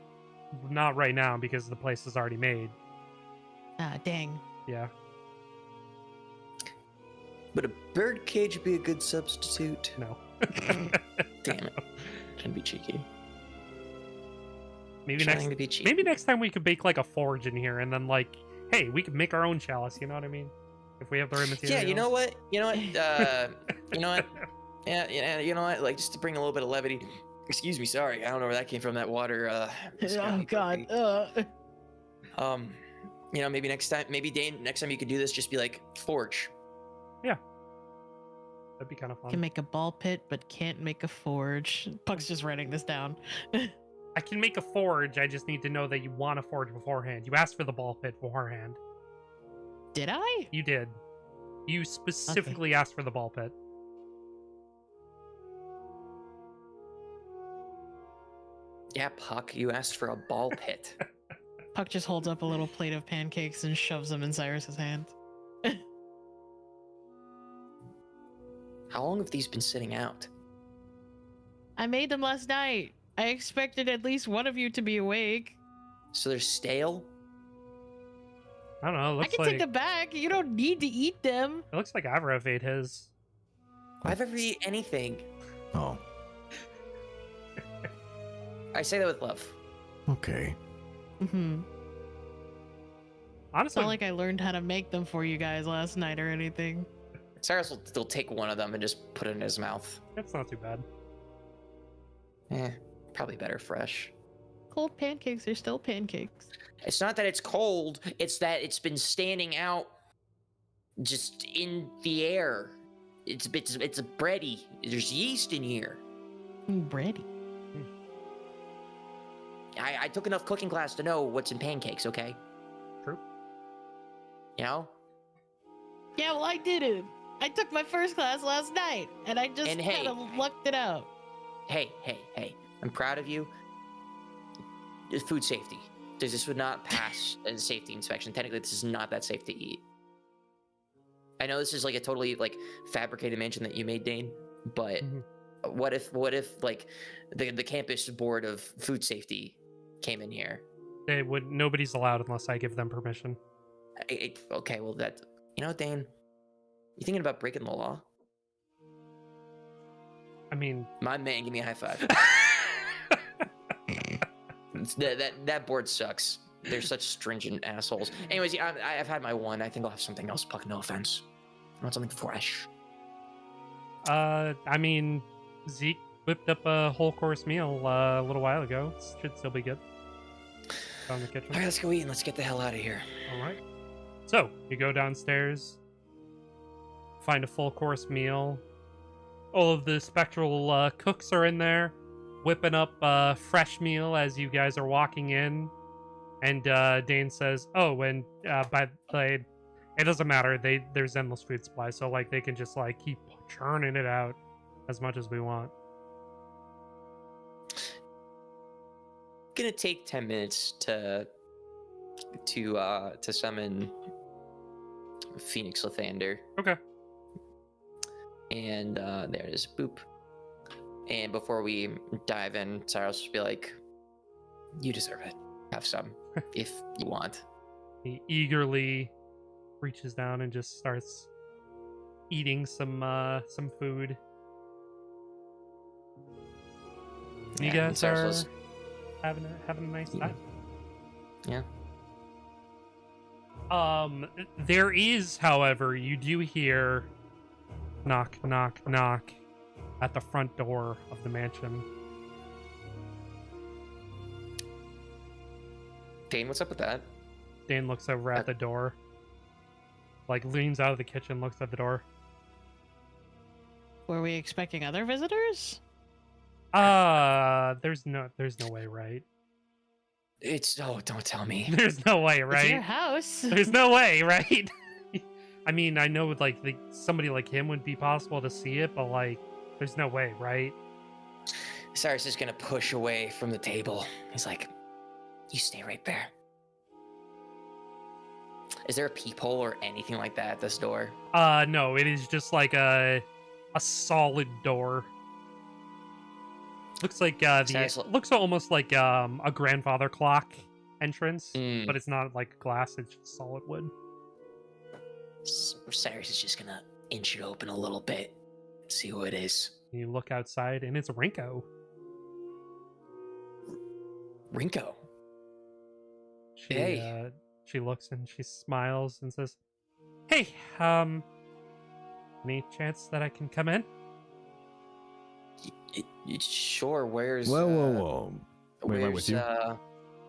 Not right now, because the place is already made. Ah, dang. Yeah. Would a bird cage be a good substitute? No. Damn it. Trying to be cheeky. Maybe Trying to be cheeky. maybe next time we could bake like a forge in here, and then like, hey, we could make our own chalice. You know what I mean? If we have the right materials. Yeah, you know what? You know what? You know what? Yeah, you know what? Like, just to bring a little bit of levity. Excuse me, sorry. I don't know where that came from. That water. Just got Oh me god. burping. Maybe next time. Maybe Dane. Next time you could do this, just be like forge. That'd be kind of fun. Can make a ball pit, but can't make a forge. Puck's just writing this down. I can make a forge. I just need to know that you want a forge beforehand. You asked for the ball pit beforehand. Did I? You did. You specifically asked for the ball pit. Yeah, Puck. You asked for a ball pit. Puck just holds up a little plate of pancakes and shoves them in Cyrus's hand. How long have these been sitting out? I made them last night. I expected at least one of you to be awake. So they're stale? I don't know. It I looks can like take them back. You don't need to eat them. it looks like Avrav ate his. I've ever eaten anything. Oh, I say that with love. okay. Mm-hmm. It's Honestly, not like I learned how to make them for you guys last night or anything. Cyrus will still take one of them and just put it in his mouth. that's not too bad. Probably better fresh. Cold pancakes are still pancakes. It's not that it's cold, it's that it's been standing out just in the air. It's a bready. There's yeast in here. Bready. I took enough cooking class to know what's in pancakes, okay? True. You know? Yeah, well, I didn't. I took my first class last night, and I just And hey- kind of lucked it out. Hey. I'm proud of you. Food safety. This would not pass as a safety inspection. Technically, this is not that safe to eat. I know this is like a totally like fabricated mention that you made, Dane, but what if like the campus board of food safety came in here? They would. Nobody's allowed unless I give them permission. Okay, well that Dane, you thinking about breaking the law? I mean, My man, give me a high five. that board sucks. They're such stringent assholes. Anyways, yeah, I've had my one. I think I'll have something else, Puck. No offense. I want something fresh. I mean, Zeke whipped up a whole course meal a little while ago. Should still be good. Down the kitchen. All right, let's go eat and let's get the hell out of here. All right. So you go downstairs, find a full course meal. All of the spectral cooks are in there, whipping up a fresh meal as you guys are walking in. And Dane says, "Oh, and by the way, it doesn't matter. There's endless food supply, so like they can just like keep churning it out as much as we want." Gonna take 10 minutes to summon Phoenix Lathander. Okay. And there it is. Boop. And before we dive in, Cyrus will be like, "You deserve it. Have some, if you want." He eagerly reaches down and just starts eating some food. And you Yeah, guys Cyrus are was- having a nice time. Yeah. There is, however, you do hear knock, knock, knock at the front door of the mansion. Dane, what's up with that? Dane looks over at the door, like leans out of the kitchen, looks at the door. Were we expecting other visitors? There's no way, right? Don't tell me. There's no way, It's your right? house. There's no way, right? I mean, I know like somebody like him would be possible to see it, but like, there's no way, right? Cyrus is gonna push away from the table. He's like, "You stay right there." Is there a peephole or anything like that at this door? No, it is just like a solid door. Looks like looks almost like a grandfather clock entrance, but it's not like glass, it's just solid wood. Cyrus is just gonna inch it open a little bit, see who it is. You look outside and it's Rinko. Rinko. She, she looks and she smiles and says, "Hey, any chance that I can come in?" Sure. Where's? Whoa. Wait, am I Where's? with you?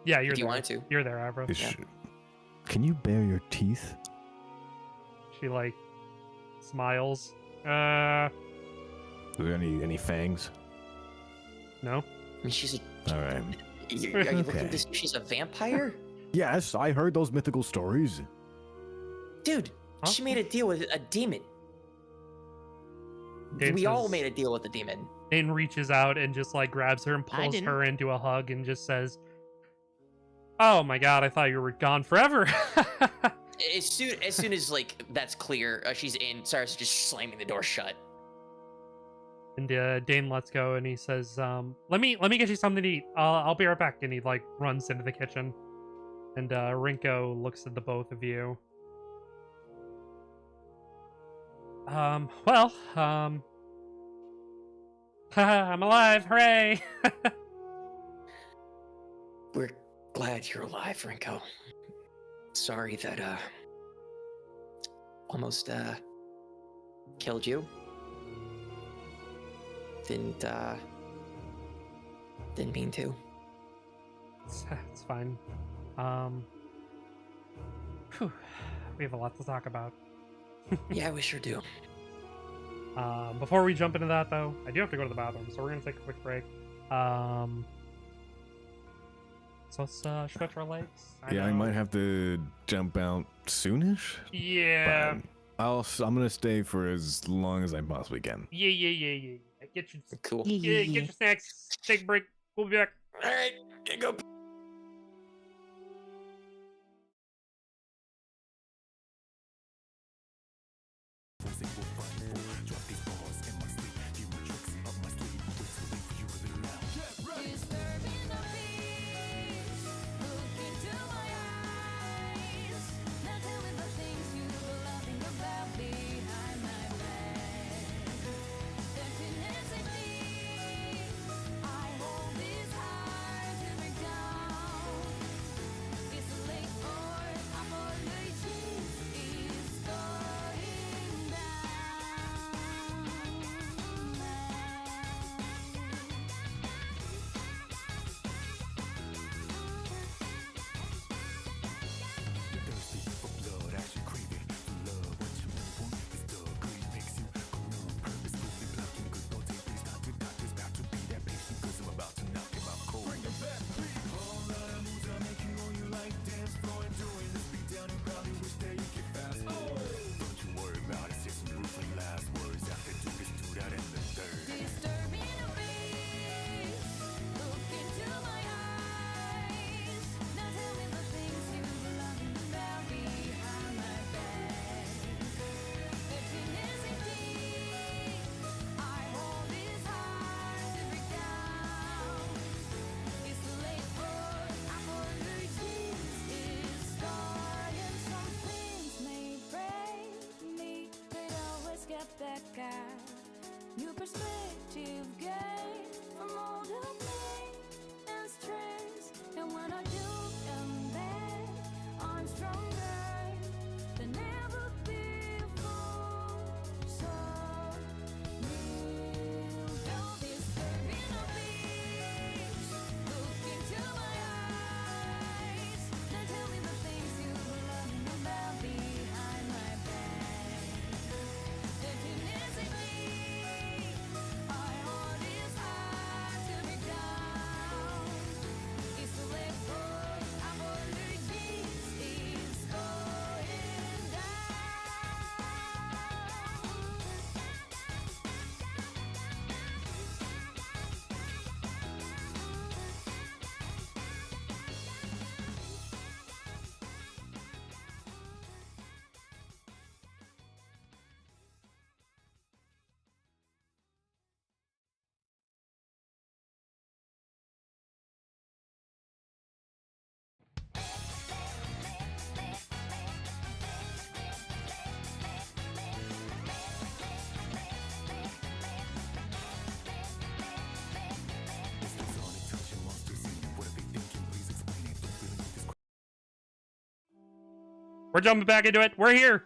Yeah, you're If you there. wanted to. You're there, Avro. Is yeah. Can you bare your teeth? She like smiles. Are there any fangs? No. I mean, she's a. All right. Are you looking Okay. at this? She's a vampire, Yes, I heard those mythical stories. dude. Huh? She made a deal with a demon. Dane We all says- made a deal with the demon. Dane reaches out and just like grabs her and pulls didn't. her into a hug and just says, "Oh my god, I thought you were gone forever." As soon as like that's clear, she's in. Cyrus is just slamming the door shut. And Dane lets go and he says, let me get you something to eat. I'll be right back." And he like runs into the kitchen. And Rinko looks at the both of you. Haha, I'm alive! Hooray! We're glad you're alive, Rinko. Sorry that, almost, killed you. Didn't mean to. It's fine. Whew, we have a lot to talk about. Yeah, we sure do. Before we jump into that, though, I do have to go to the bathroom, so we're gonna take a quick break. So let's stretch our legs. I might have to jump out soonish. Yeah. But I'm gonna stay for as long as I possibly can. Yeah. Get your Cool. get your snacks. Take a break. We'll be back. All right, go. New perspective gain from all the pain and stress. And when I do come back, I'm stronger than ever before. So real, don't disturb me, no please. Look into my eyes. Now tell me the things you love me about behind my back. Emptiness in me. We're jumping back into it. We're here.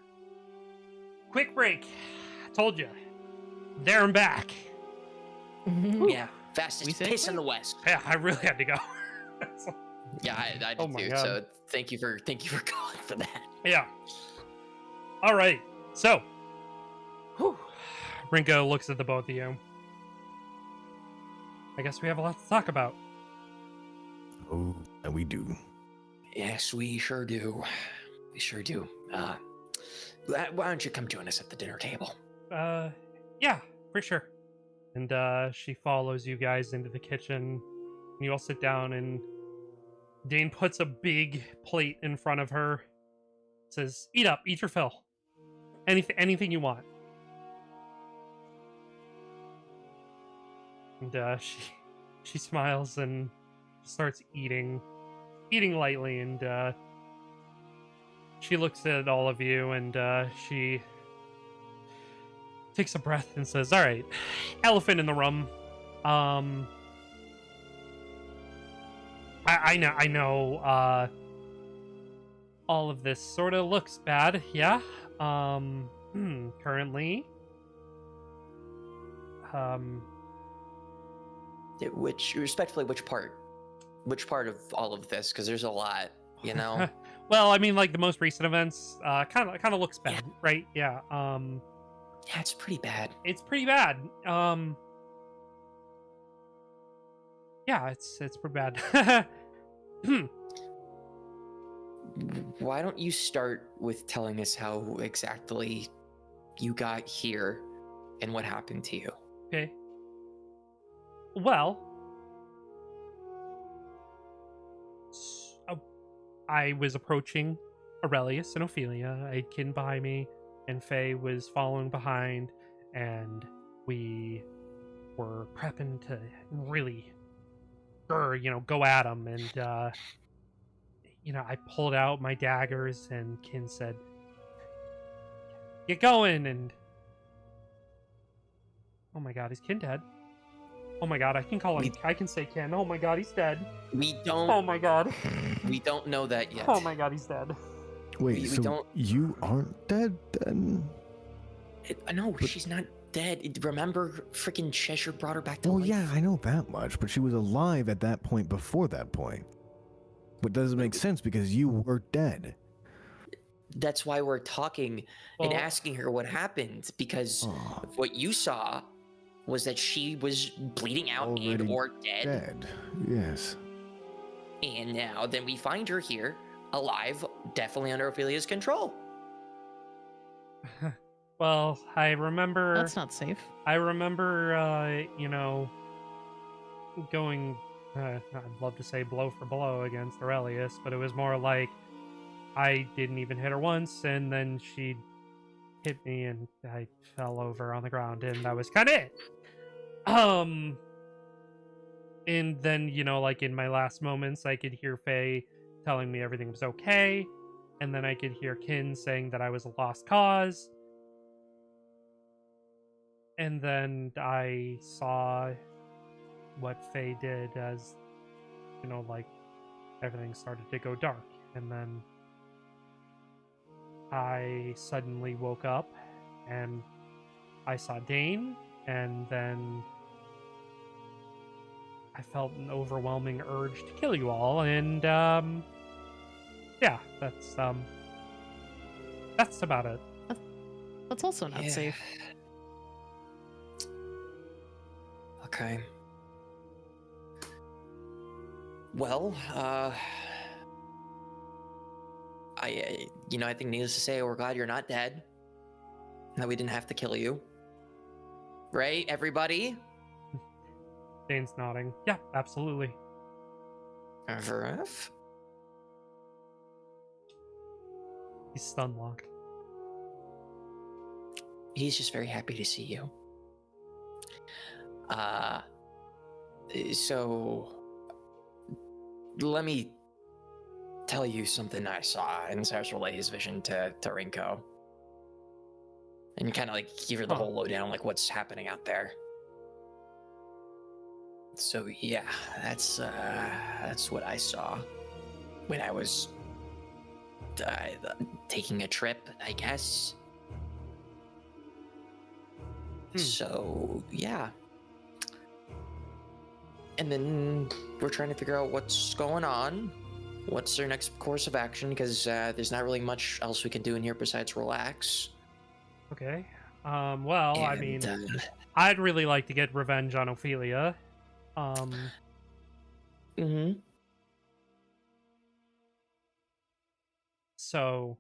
Quick break. I told you. There and back. Yeah, fastest piss in the West. Yeah, I really had to go. Yeah, I Oh did my too. God. So thank you for calling for that. Yeah. All right. So, Rinko looks at the both of you. I guess we have a lot to talk about. Oh, and we do. Yes, we sure do. We sure do. Why don't you come join us at the dinner table? Yeah, for sure. And she follows you guys into the kitchen. And you all sit down, and Dane puts a big plate in front of her. Says, "Eat up, eat your fill. Anything you want." And she smiles and starts eating lightly, and she looks at all of you, and she takes a breath and says, "All right, elephant in the room. Um, I know, all of this sort of looks bad, yeah. Currently, Respectfully, which part? Which part of all of this? Because there's a lot, you know. well, I mean, like the most recent events, kind of looks Yeah. bad, right? Yeah. Yeah, it's pretty bad. It's pretty bad. Yeah, it's pretty bad. Why don't you start with telling us how exactly you got here and what happened to you? Okay. Well, I was approaching Aurelius and Ophelia. I had Kin behind me, and Faye was following behind, and we were prepping to really, go at him. And I pulled out my daggers, and Kin said, "Get going!" And oh my God, is Kin dead? Oh my God, I can call him. I can say Kin. Oh my God, he's dead. We don't. Oh my God. We don't know that yet. Oh my God, he's dead. Wait, we so don't- you aren't dead then? No, she's not dead. Remember, freaking Cheshire brought her back to Well, life. yeah, I know that much, but she was alive at that point before that point. But doesn't make sense because you were dead. That's why we're talking and Well- asking her what happened, because Oh, what you saw was that she was bleeding out and Already or dead. dead. Yes. And now then we find her here, alive, definitely under Ophelia's control. Well, I remember. That's not safe. I remember, going. I'd love to say blow for blow against Aurelius, but it was more like I didn't even hit her once, and then she hit me, and I fell over on the ground, and that was kind of it. And then, like in my last moments, I could hear Faye telling me everything was okay, and then I could hear Kin saying that I was a lost cause. And then I saw what Faye did as, like everything started to go dark. And then I suddenly woke up and I saw Dane, and then I felt an overwhelming urge to kill you all. And yeah, that's about it. That's also not Yeah. safe. Okay. Well, I think needless to say, we're glad you're not dead. That we didn't have to kill you. Right, everybody? Dane's nodding. Yeah, absolutely. FRF? He's stun locked. He's just very happy to see you. So let me tell you something I saw, and starts to relay his vision to Rinko. And kind of like give her the whole lowdown, like what's happening out there. So yeah, that's what I saw when I was taking a trip, I guess. So yeah. And then we're trying to figure out what's going on. What's their next course of action? Because there's not really much else we can do in here besides relax. Okay. Well, I And, mean, I'd really like to get revenge on Ophelia. Mm-hmm. So,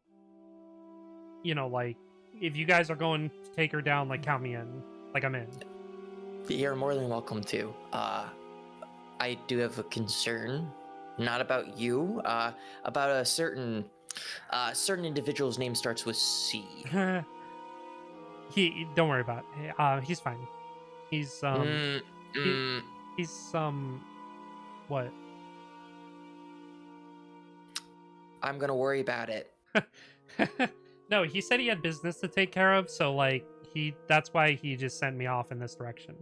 like, if you guys are going to take her down, like, count me in. Like, I'm in. You're more than welcome to. I do have a concern, not about you, about a certain individual's name starts with C. Don't worry about it. He's fine. He's, he's, what? I'm gonna worry about it. No, he said he had business to take care of, so, like, that's why he just sent me off in this direction.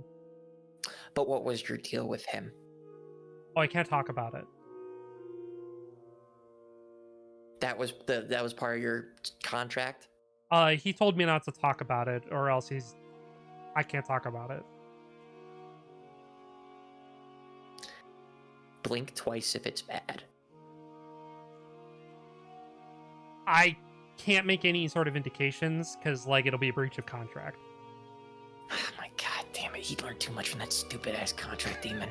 But what was your deal with him? Oh, I can't talk about it. That was part of your contract? He told me not to talk about it, or else I can't talk about it. Blink twice if it's bad. I can't make any sort of indications because, like, it'll be a breach of contract. Oh my god damn it, he learned too much from that stupid ass contract demon.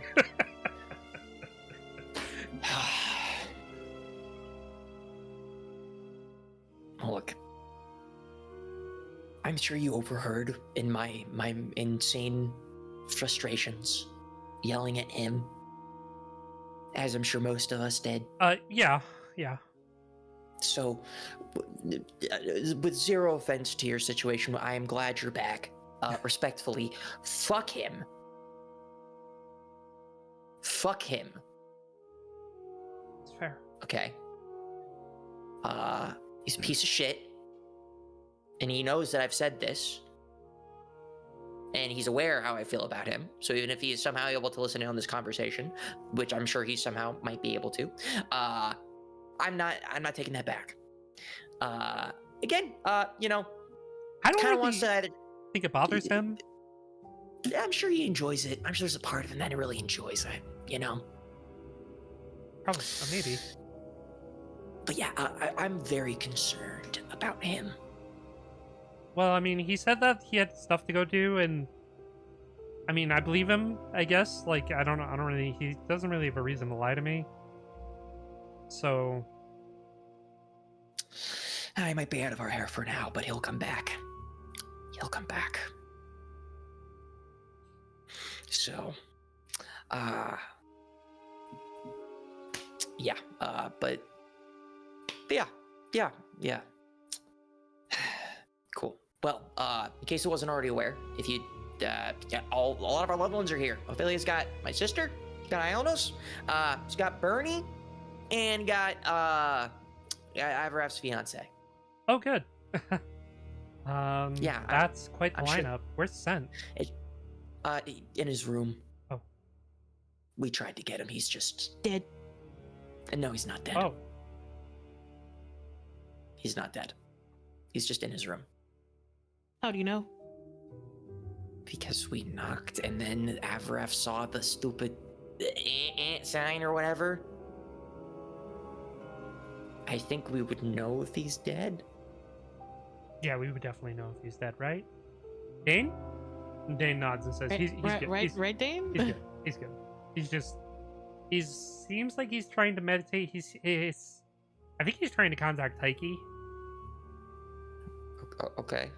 Look, I'm sure you overheard in my insane frustrations yelling at him, as I'm sure most of us did. Yeah. So, with zero offense to your situation, I am glad you're back. Respectfully, fuck him. Fuck him. It's fair. Okay. He's a piece of shit. And he knows that I've said this. And he's aware how I feel about him. So even if he is somehow able to listen in on this conversation, which I'm sure he somehow might be able to, I'm not taking that back. Again, you know, I don't kind of really wants to either. think it bothers him. I'm sure he enjoys it. I'm sure there's a part of him that really enjoys it. You know. Probably, maybe. But yeah, I'm very concerned about him. Well, I mean, he said that he had stuff to go do, and I mean, I believe him. I guess. Like, I don't know. I don't really. He doesn't really have a reason to lie to me. So. I might be out of our hair for now, but he'll come back. He'll come back. So, yeah, but yeah. Cool. Well, in case I wasn't already aware, if you, yeah, a lot of our loved ones are here. Ophelia's got my sister, she's got Ionos, she's got Bernie, and got, Ivaraf's fiance. Oh, good. Yeah, that's quite the I'm sure- lineup. Where's Scent? In his room. Oh. We tried to get him. He's just Dead. No, he's not dead. Oh, He's not dead. He's just in his room. How do you know? Because we knocked, and then Avaraf saw the stupid sign or whatever. I think we would know if he's dead. yeah, we would definitely know if he's dead, right? Dane? Dane nods and says, Right, he's right, good. right, Dane? He's good. He's good. He seems like he's trying to meditate. I think he's trying to contact Taiki. Okay.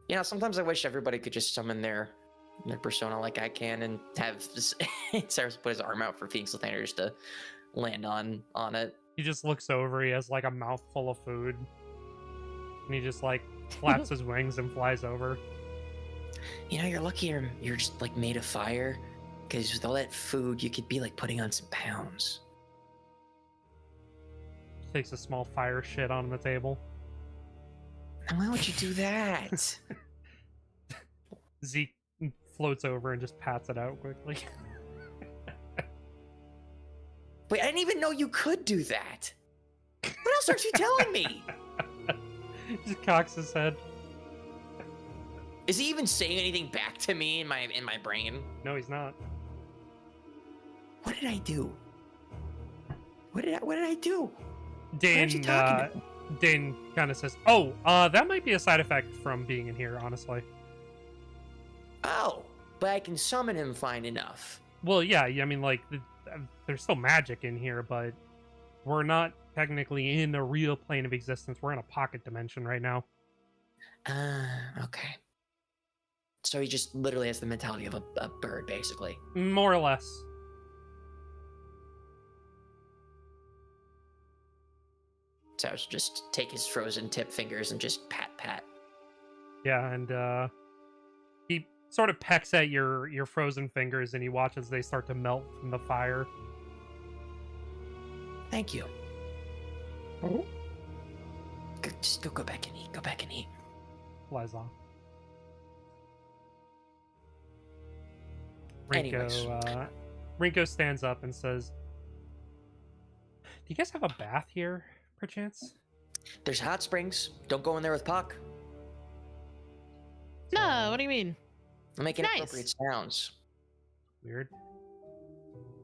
You know, sometimes I wish everybody could just summon their persona like I can and have Cyrus put his arm out for Phoenix Lathander just to land on it. He just looks over. He has like a mouthful of food. And he just like flaps his wings and flies over. You know, you're lucky you're just like made of fire, because with all that food, you could be like putting on some pounds. Takes a small fire shit on the table. Now, why would you do that? Zeke floats over and just pats it out quickly. Wait, I didn't even know you could do that. What else aren't you telling me? Just cocks his head. Is he even saying anything back to me in my brain? No, he's not. What did I do? What did I do? Dane, you talking Dane kind of says, "Oh, that might be a side effect from being in here, honestly." Oh, but I can summon him fine enough. Well, yeah, I mean, like, there's still magic in here, but we're not technically in a real plane of existence. We're in a pocket dimension right now. Okay. So he just literally has the mentality of a bird, basically. More or less. So I should just take his frozen tip fingers and just pat. Yeah, and he sort of pecks at your frozen fingers, and he watches they start to melt from the fire. Thank you. Just go back and eat. Go back and eat. Flies off. Anyways. Rinko stands up and says, "Do you guys have a bath here, perchance?" There's hot springs. Don't go in there with Puck. No, what do you mean? I'm making Nice. appropriate sounds. Weird.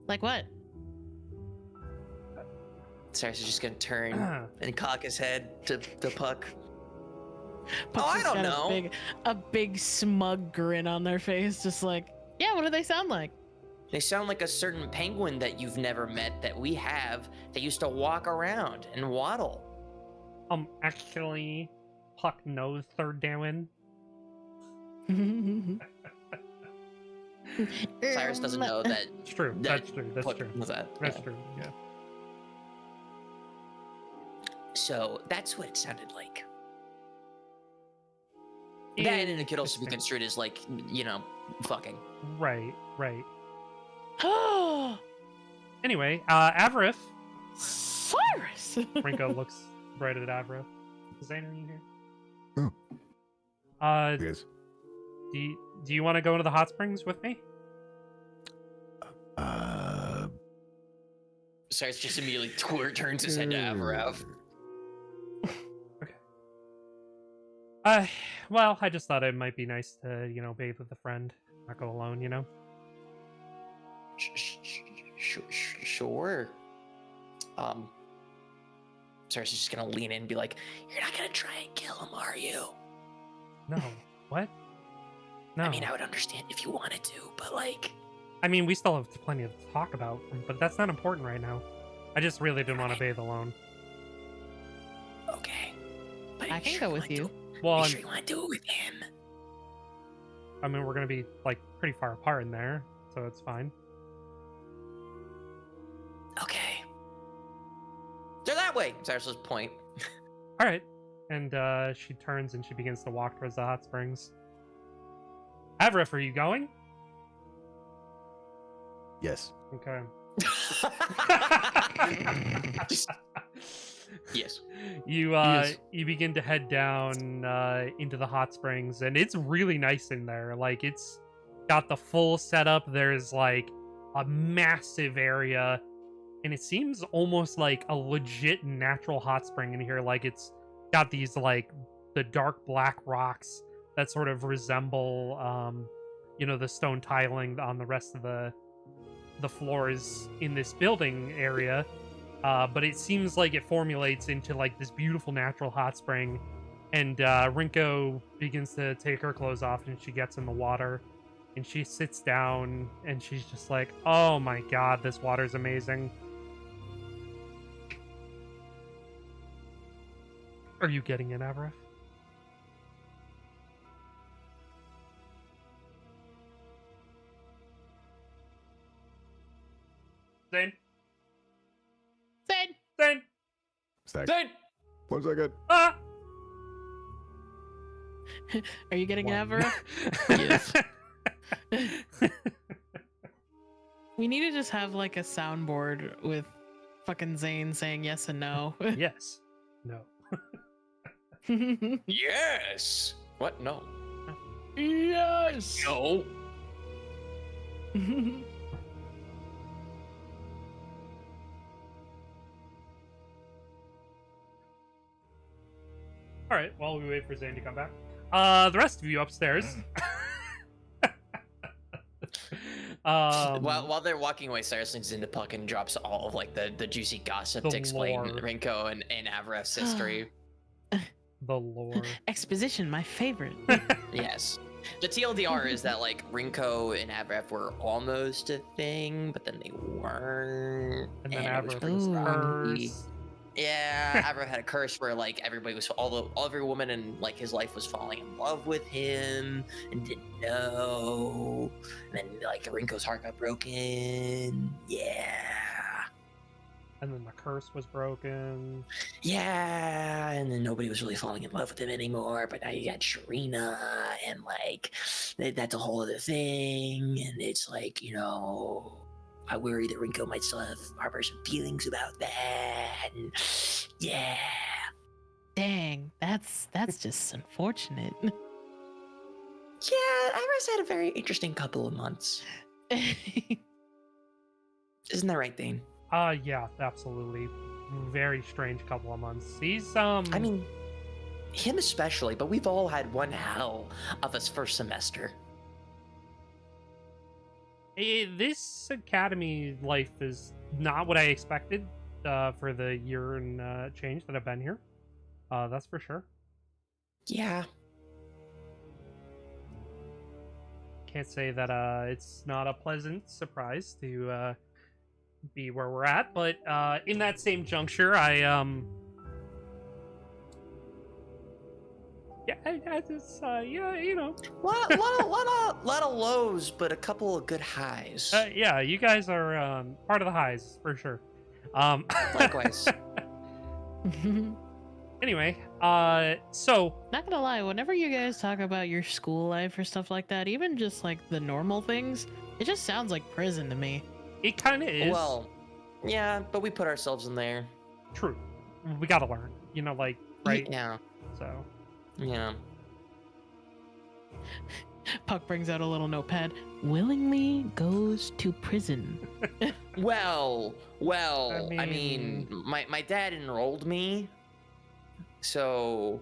Like what? Cyrus is just gonna turn and cock his head to Puck. Puck's I just don't got know. A big smug grin on their face, just like, yeah, what do they sound like? They sound like a certain penguin that you've never met that we have that used to walk around and waddle. Actually, Puck knows Third Darwin. Cyrus doesn't know that. It's true. that That's true. That's Puck true. knows that. That's Yeah. true. Yeah. So that's what it sounded like. That and it could also be Interesting. construed as like, fucking. Right. Right. Oh, Anyway, Avarith. Cyrus! Rinko looks right at Avarith. Zane, are you here? Yes. Do you want to go into the hot springs with me? Cyrus just immediately turns his head to Avarav. Well, I just thought it might be nice to, bathe with a friend, not go alone, Sure. Cyrus is just gonna lean in and be like, "You're not gonna try and kill him, are you?" No. What? No. I mean, I would understand if you wanted to, but like, we still have plenty to talk about, but that's not important right now. I just really didn't want to bathe alone. okay. But I can go with you. Well, Make sure you want to do it with him. we're gonna be pretty far apart in there, so it's fine. Okay. They're that way. Cyrus's point. All right. And she turns and she begins to walk towards the hot springs. Avarith, are you going? Yes. Okay. Yes. You begin to head down into the hot springs, and it's really nice in there. Like, it's got the full setup. There's a massive area, and it seems almost like a legit natural hot spring in here. Like, it's got these the dark black rocks that sort of resemble the stone tiling on the rest of the floors in this building area. But it seems like it formulates into this beautiful natural hot spring. And Rinko begins to take her clothes off, and she gets in the water, and she sits down, and she's just like, "Oh my god, this water's amazing." Are you getting in, Avarith? Zane? Zane! Zane! Then 1 second. Ah! Are you getting an One. Yes. We need to just have a soundboard with fucking Zane saying yes and no. Yes. No. yes. What? No. Yes! No. All right. While we wait for Zane to come back, the rest of you upstairs. While they're walking away, Cyrus leans into Puck and drops all of the juicy gossip The to explain lore. Rinko and Avareth's history. The lore. Exposition, my favorite. Yes. The TLDR is that Rinko and Avareth were almost a thing, but then they weren't. And then it was Avarith pretty was scary. cursed. Yeah, Avareth had a curse where everybody was every woman in his life was falling in love with him and didn't know. And then Rinko's heart got broken. Yeah. And then the curse was broken. Yeah, and then nobody was really falling in love with him anymore. But now you got Sharina, and that's a whole other thing. And it's I worry that Rinko might still harbor some feelings about that. And yeah, Dang, that's just unfortunate. yeah, Iris had a very interesting couple of months. Isn't that right, Dane? Yeah, absolutely. Very strange couple of months. He's I mean, him especially, but we've all had one hell of a first semester. This academy life is not what I expected for the year and change that I've been here. That's for sure. Yeah. Can't say that it's not a pleasant surprise to be where we're at, but in that same juncture, I just yeah, you know, lot of lows, but a couple of good highs. yeah, you guys are part of the highs for sure. Likewise. Anyway, so Not gonna lie, whenever you guys talk about your school life or stuff like that, even just like the normal things, it just sounds like prison to me. it kind of is. Well, yeah, but we put ourselves in there. True. We gotta learn, you know, like right. Yeah. So Yeah. Puck brings out a little notepad. Willingly goes to prison. Well, I mean- mean, my dad enrolled me, so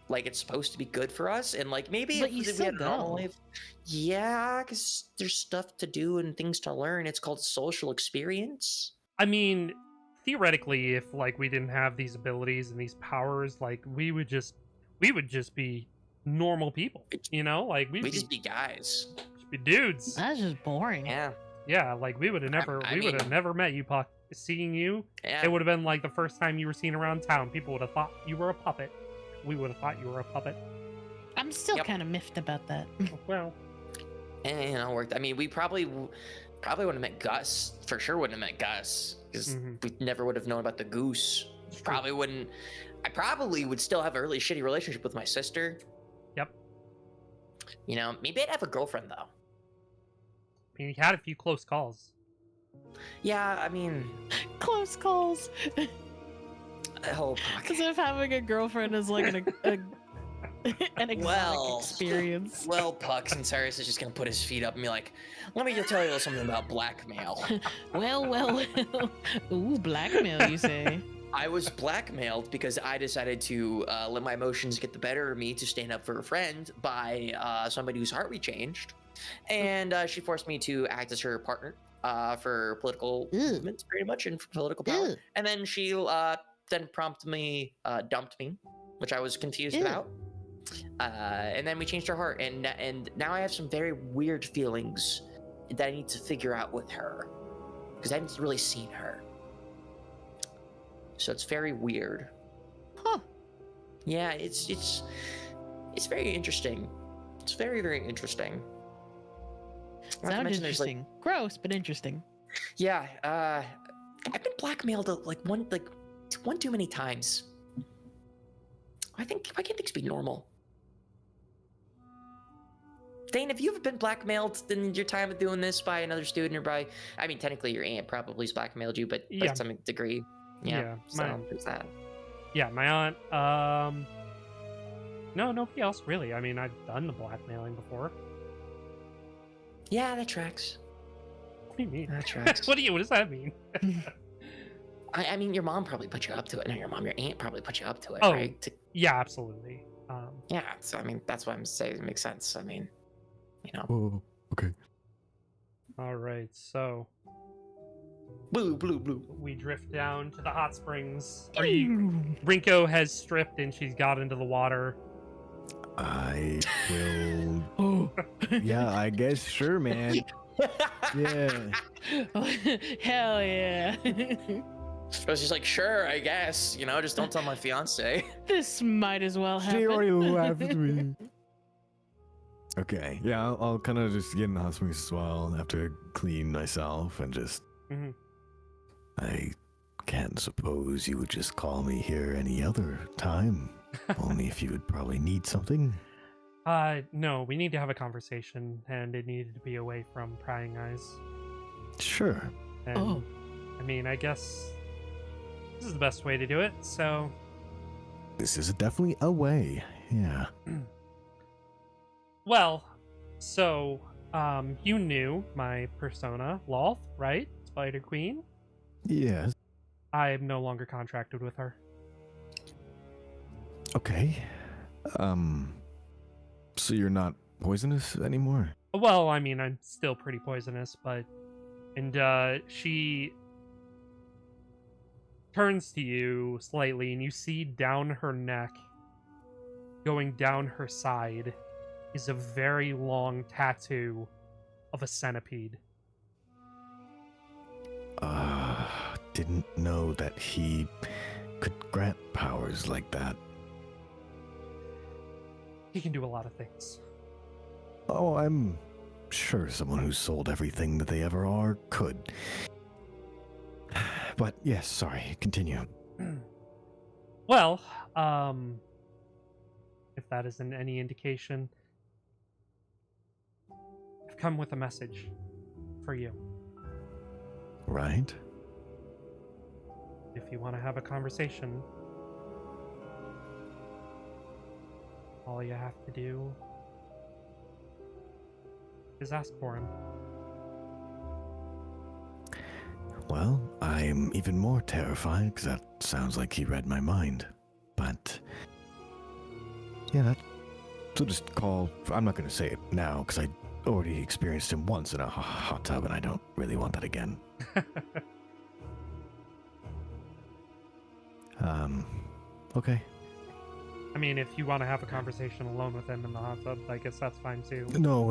like it's supposed to be good for us, and like maybe But if you we still had a normal go. life, yeah, because there's stuff to do and things to learn. It's called social experience. I mean, theoretically, if like we didn't have these abilities and these powers, like we would just be normal people, you know, like We just be guys. just be dudes. That's just boring. Yeah, Yeah, like we would have never I we would have mean- never met you, Puck. Seeing you, yeah. it would have been like the first time you were seen around town. People would have thought you were a puppet. We would have thought you were a puppet. I'm still Yep. kind of miffed about that. Well, And you know, worked. I mean, we probably wouldn't have met Gus. For sure, wouldn't have met Gus because Mhm. we never would have known about the goose. it's true. Probably wouldn't. I probably would still have a really shitty relationship with my sister. Yep. You know, maybe I'd have a girlfriend though. I mean, you had a few close calls. Yeah, I mean, Close calls. oh, As if having a girlfriend is like an exotic Well. experience. well, Pucks and Cyrus is just gonna put his feet up and be like, "Let me tell you something about blackmail." Well. Ooh, blackmail, you say? I was blackmailed because I decided to let my emotions get the better of me to stand up for a friend by somebody whose heart we changed, and she forced me to act as her partner for political Ew. movements, pretty much, and for political power. Ew. And then she then promptly dumped me, which I was confused Ew. about. And then we changed her heart, and now I have some very weird feelings that I need to figure out with her because I haven't really seen her. So it's very weird. Huh. Yeah, it's very interesting. It's very, very interesting. Not to Sounds mention there's, like, interesting. Gross, but interesting. yeah, I've been blackmailed one too many times. Why can't things be normal? Dane, have you ever been blackmailed in your time of doing this by another student or by? I mean, technically your aunt probably's blackmailed you, but Yeah. to some degree. Yeah. So there's that. Yeah, my aunt. No, nobody else really. I mean, I've done the blackmailing before. Yeah, that tracks. What do you mean? That tracks. What does that mean? I mean, your mom probably put you up to it. Not your mom, your aunt probably put you up to it, Oh. right? Yeah, absolutely. Yeah. So I mean, that's what I'm saying. It makes sense. I mean, you know, Oh, okay. All right, so blue. we drift down to the hot springs. Rinko has stripped and she's got into the water. I will. Oh. Yeah, I guess. Sure, man. Yeah. Hell yeah. I was just like, sure, I guess. You know, just don't tell my fiance. This might as well She happen. already laughed at me. Okay, yeah, I'll kind of just get in the hot springs as well. Have to clean myself and just. Mhm. I can't suppose you would just call me here any other time. Only if you would probably need something. No, we need to have a conversation, and it needed to be away from prying eyes. Sure. And, Oh. I mean, I guess this is the best way to do it. So, This is definitely a way. Yeah. well, so You knew my persona, Lolth, right? Spider Queen. Yes. I am no longer contracted with her. Okay. So you're not poisonous anymore? Well, I mean, I'm still pretty poisonous, but... And, she turns to you slightly, and you see down her neck, going down her side, is a very long tattoo of a centipede. Didn't know that he could grant powers like that. He can do a lot of things. Oh, I'm sure someone who sold everything that they ever are could. But yes, sorry, continue. Well, if that isn't any indication, I've come with a message for you. Right? If you want to have a conversation, all you have to do is ask for him. Well, I'm even more terrified because that sounds like he read my mind. But yeah, so just call. I'm not going to say it now because I already experienced him once in a hot tub, and I don't really want that again. Okay. I mean, if you want to have a conversation alone with him in the hot tub, I guess that's fine too. No.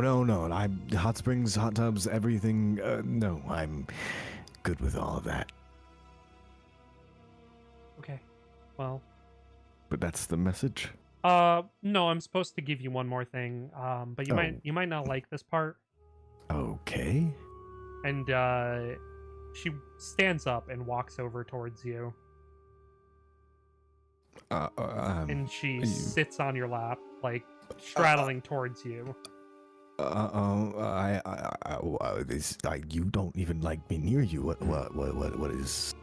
I'm hot springs, hot tubs, everything. No, I'm good with all of that. Okay. Well, But that's the message. no, I'm supposed to give you one more thing. But you Oh. might not like this part. Okay. And she stands up and walks over towards you, and she you- sits on your lap, like straddling towards you. You don't even like me near you. What is?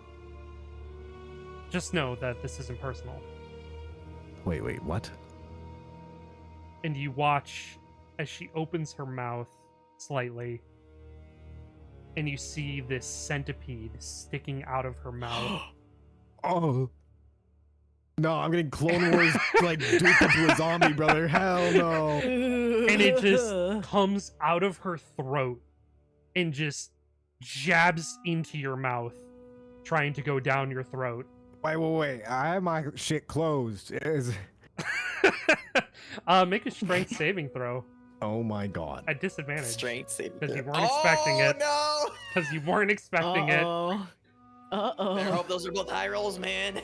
Just know that this isn't personal. Wait, what? And you watch as she opens her mouth slightly, and you see this centipede sticking out of her mouth. Oh. No, I'm getting Clone Wars like duped into a zombie, brother. Hell no. And it just comes out of her throat and just jabs into your mouth, trying to go down your throat. Wait. I have my shit closed. Make a strength saving throw Oh my god. at disadvantage. Strength saving. Because you throw. weren't expecting it. Oh Because you weren't expecting it. no! I Uh-oh. hope those are both high rolls, man.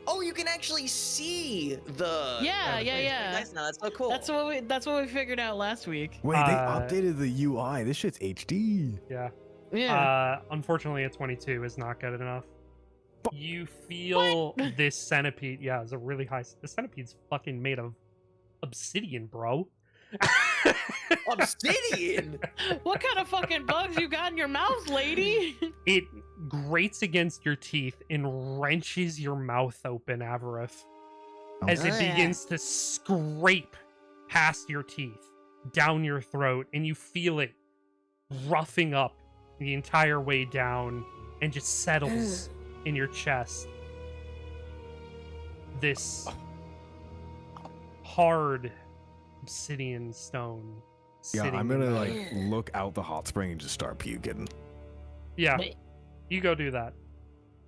Oh, you can actually see the. Yeah. Nice now. That's so cool. That's what we figured out last week. Wait, they Uh, updated the UI. This shit's HD. Yeah. Yeah. Unfortunately, a 22 is not good enough. You feel this centipede. Yeah, it's a really high. The centipede's fucking made of obsidian, bro. Obsidian. What kind of fucking bugs you got in your mouth, lady? It grates against your teeth and wrenches your mouth open, Avarith, as it begins to scrape past your teeth, down your throat, and you feel it roughing up the entire way down and just settles in your chest. This hard obsidian stone. Yeah, sitting I'm gonna in- like look out the hot spring and just start puking. Yeah, you go do that.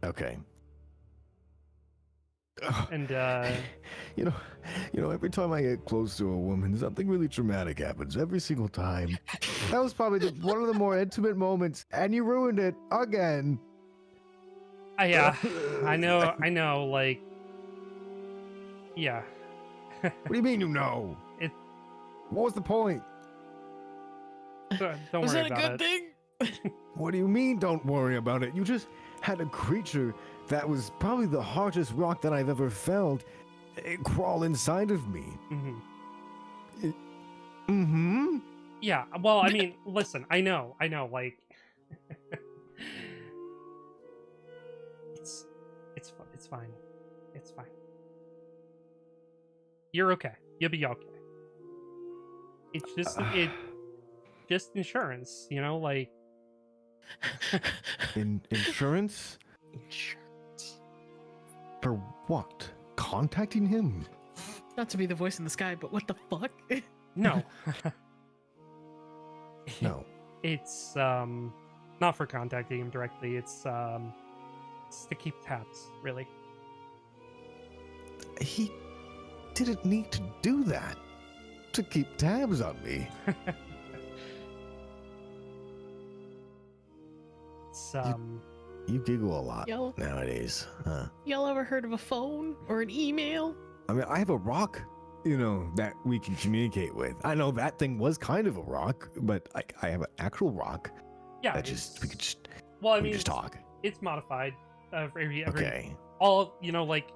Okay. And You know, every time I get close to a woman, something really traumatic happens. Every single time. That was probably one of the more intimate moments, and you ruined it again. yeah, I know, like, yeah. What do you mean you know? What was the point? Don't Was worry that a about good it. thing? What do you mean, don't worry about it? You just had a creature that was probably the hardest rock that I've ever felt crawl inside of me. Mhm. Mm-hmm. Yeah, well, I mean, listen, I know, like, it's fine, it's fine. You're okay. You'll be okay. It's just insurance, you know, like Insurance? Insurance. For what? Contacting him? Not to be the voice in the sky, but what the fuck? no. No. It's not for contacting him directly. It's to keep tabs, really. He didn't need to do that. To keep tabs on me. It's You giggle a lot Y'all, nowadays, huh? y'all ever heard of a phone or an email? I mean, I have a rock, that we can communicate with. I know that thing was kind of a rock, but I have an actual rock. yeah. That we could just well, I we mean, just talk. it's modified. Every Okay. all like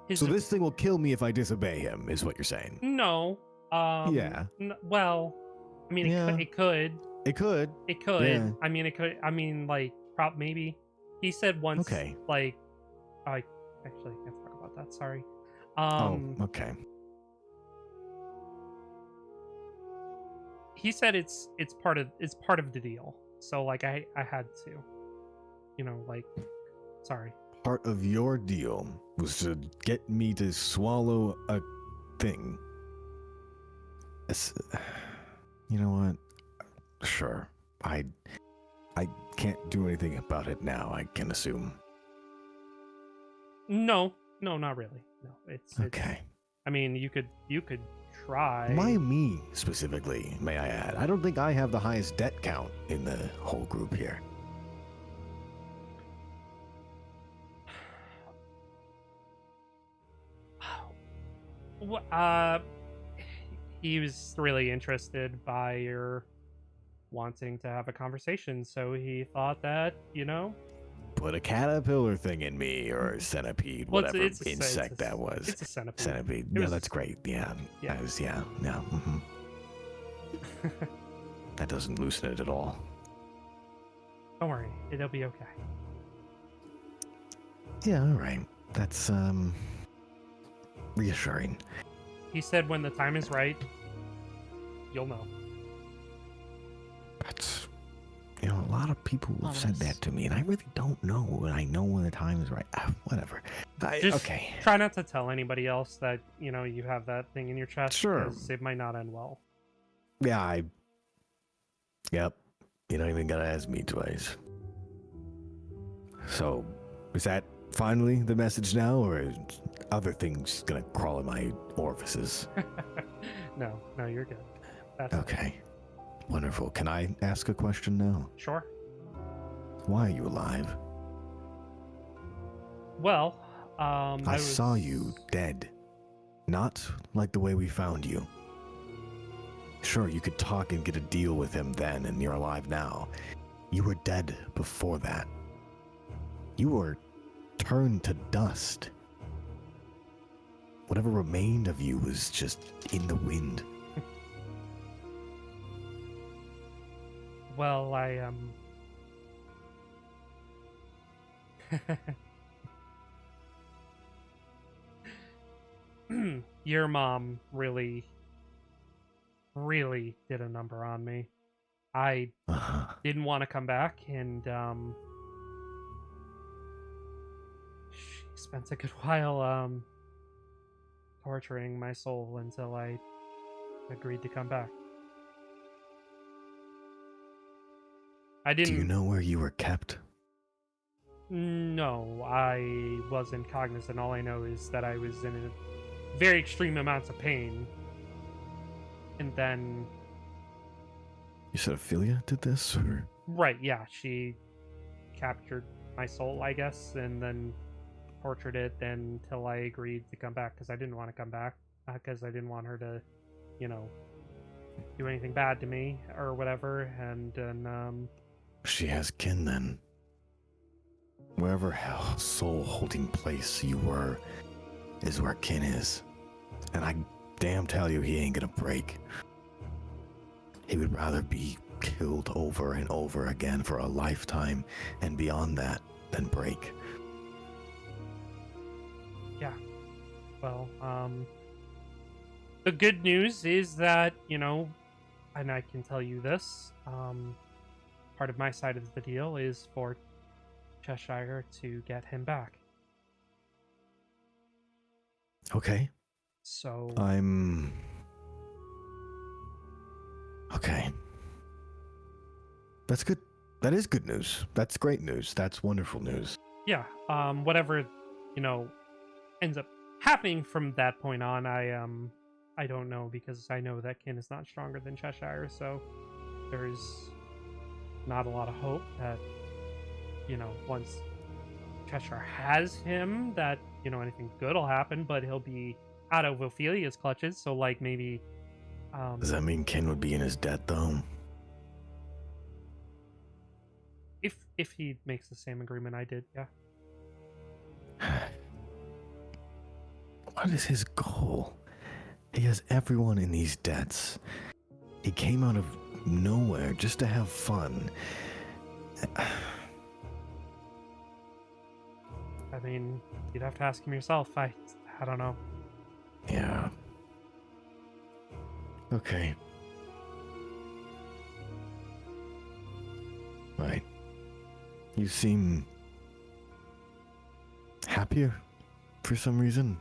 his. So this thing will kill me if I disobey him, is what you're saying? No. Yeah. Well, I mean, Yeah. it could. It could. It could. Yeah. I mean, it could. I mean, like, maybe. He said once. Okay. Like, I actually can't talk about that. Sorry. Okay. He said it's part of the deal. So like, I had to. Like, sorry. Part of your deal was to get me to swallow a thing. You know what? Sure. I can't do anything about it now, I can assume. No, not really. No, it's Okay. I mean, you could try. Why me specifically, may I add? I don't think I have the highest debt count in the whole group here. He was really interested by your wanting to have a conversation, so he thought that, Put a caterpillar thing in me, or a centipede, Well, whatever it's a insect that was. It's a centipede. Centipede. It Yeah, was- that's great. Yeah. Yeah. That was, yeah. That doesn't loosen it at all. Don't worry, it'll be okay. Yeah, all right. That's reassuring. He said when the time is right, you'll know. That's a lot of people have said Ominous. that to me, and I really don't know. And I know when the time is right. Whatever. Just Okay. Try not to tell anybody else that, you have that thing in your chest. Sure. 'Cause it might not end well. Yeah, Yep. You don't even gotta ask me twice. So, is that finally the message now, or is other things gonna crawl in my orifices? No, you're good. That's Okay. Wonderful. Can I ask a question now? Sure. Why are you alive? Well, I saw you dead. Not like the way we found you. Sure, you could talk and get a deal with him then, and you're alive now. You were dead before that. You were turned to dust. Whatever remained of you was just in the wind. Well, your mom really did a number on me. I Uh-huh. didn't want to come back, and she spent a good while torturing my soul until I agreed to come back. I Do didn't. you know where you were kept? No, I wasn't cognizant. All I know is that I was in a very extreme amounts of pain. And then, You said Ophelia did this, or? right, yeah, she captured my soul, I guess, and then tortured it until I agreed to come back, because I didn't want to come back, because I didn't want her to, do anything bad to me or whatever. And then, She has kin then. Wherever hell soul holding place you were is where kin is. And I damn tell you he ain't gonna break. He would rather be killed over and over again for a lifetime and beyond that than break. well, the good news is that, and I can tell you this, part of my side of the deal is for Cheshire to get him back. Okay. So I'm. Okay. That's good. That is good news. That's great news. That's wonderful news. yeah, whatever, ends up happening from that point on, I don't know, because I know that Kin is not stronger than Cheshire, so there's not a lot of hope that, once Cheshire has him, that, anything good will happen, but he'll be out of Ophelia's clutches, so, like, maybe, Does that mean Ken would be in his debt, though? if he makes the same agreement I did, yeah. What is his goal? He has everyone in these debts. He came out of nowhere just to have fun. I mean, you'd have to ask him yourself. I don't know. Yeah. Okay. Right. You seem happier for some reason.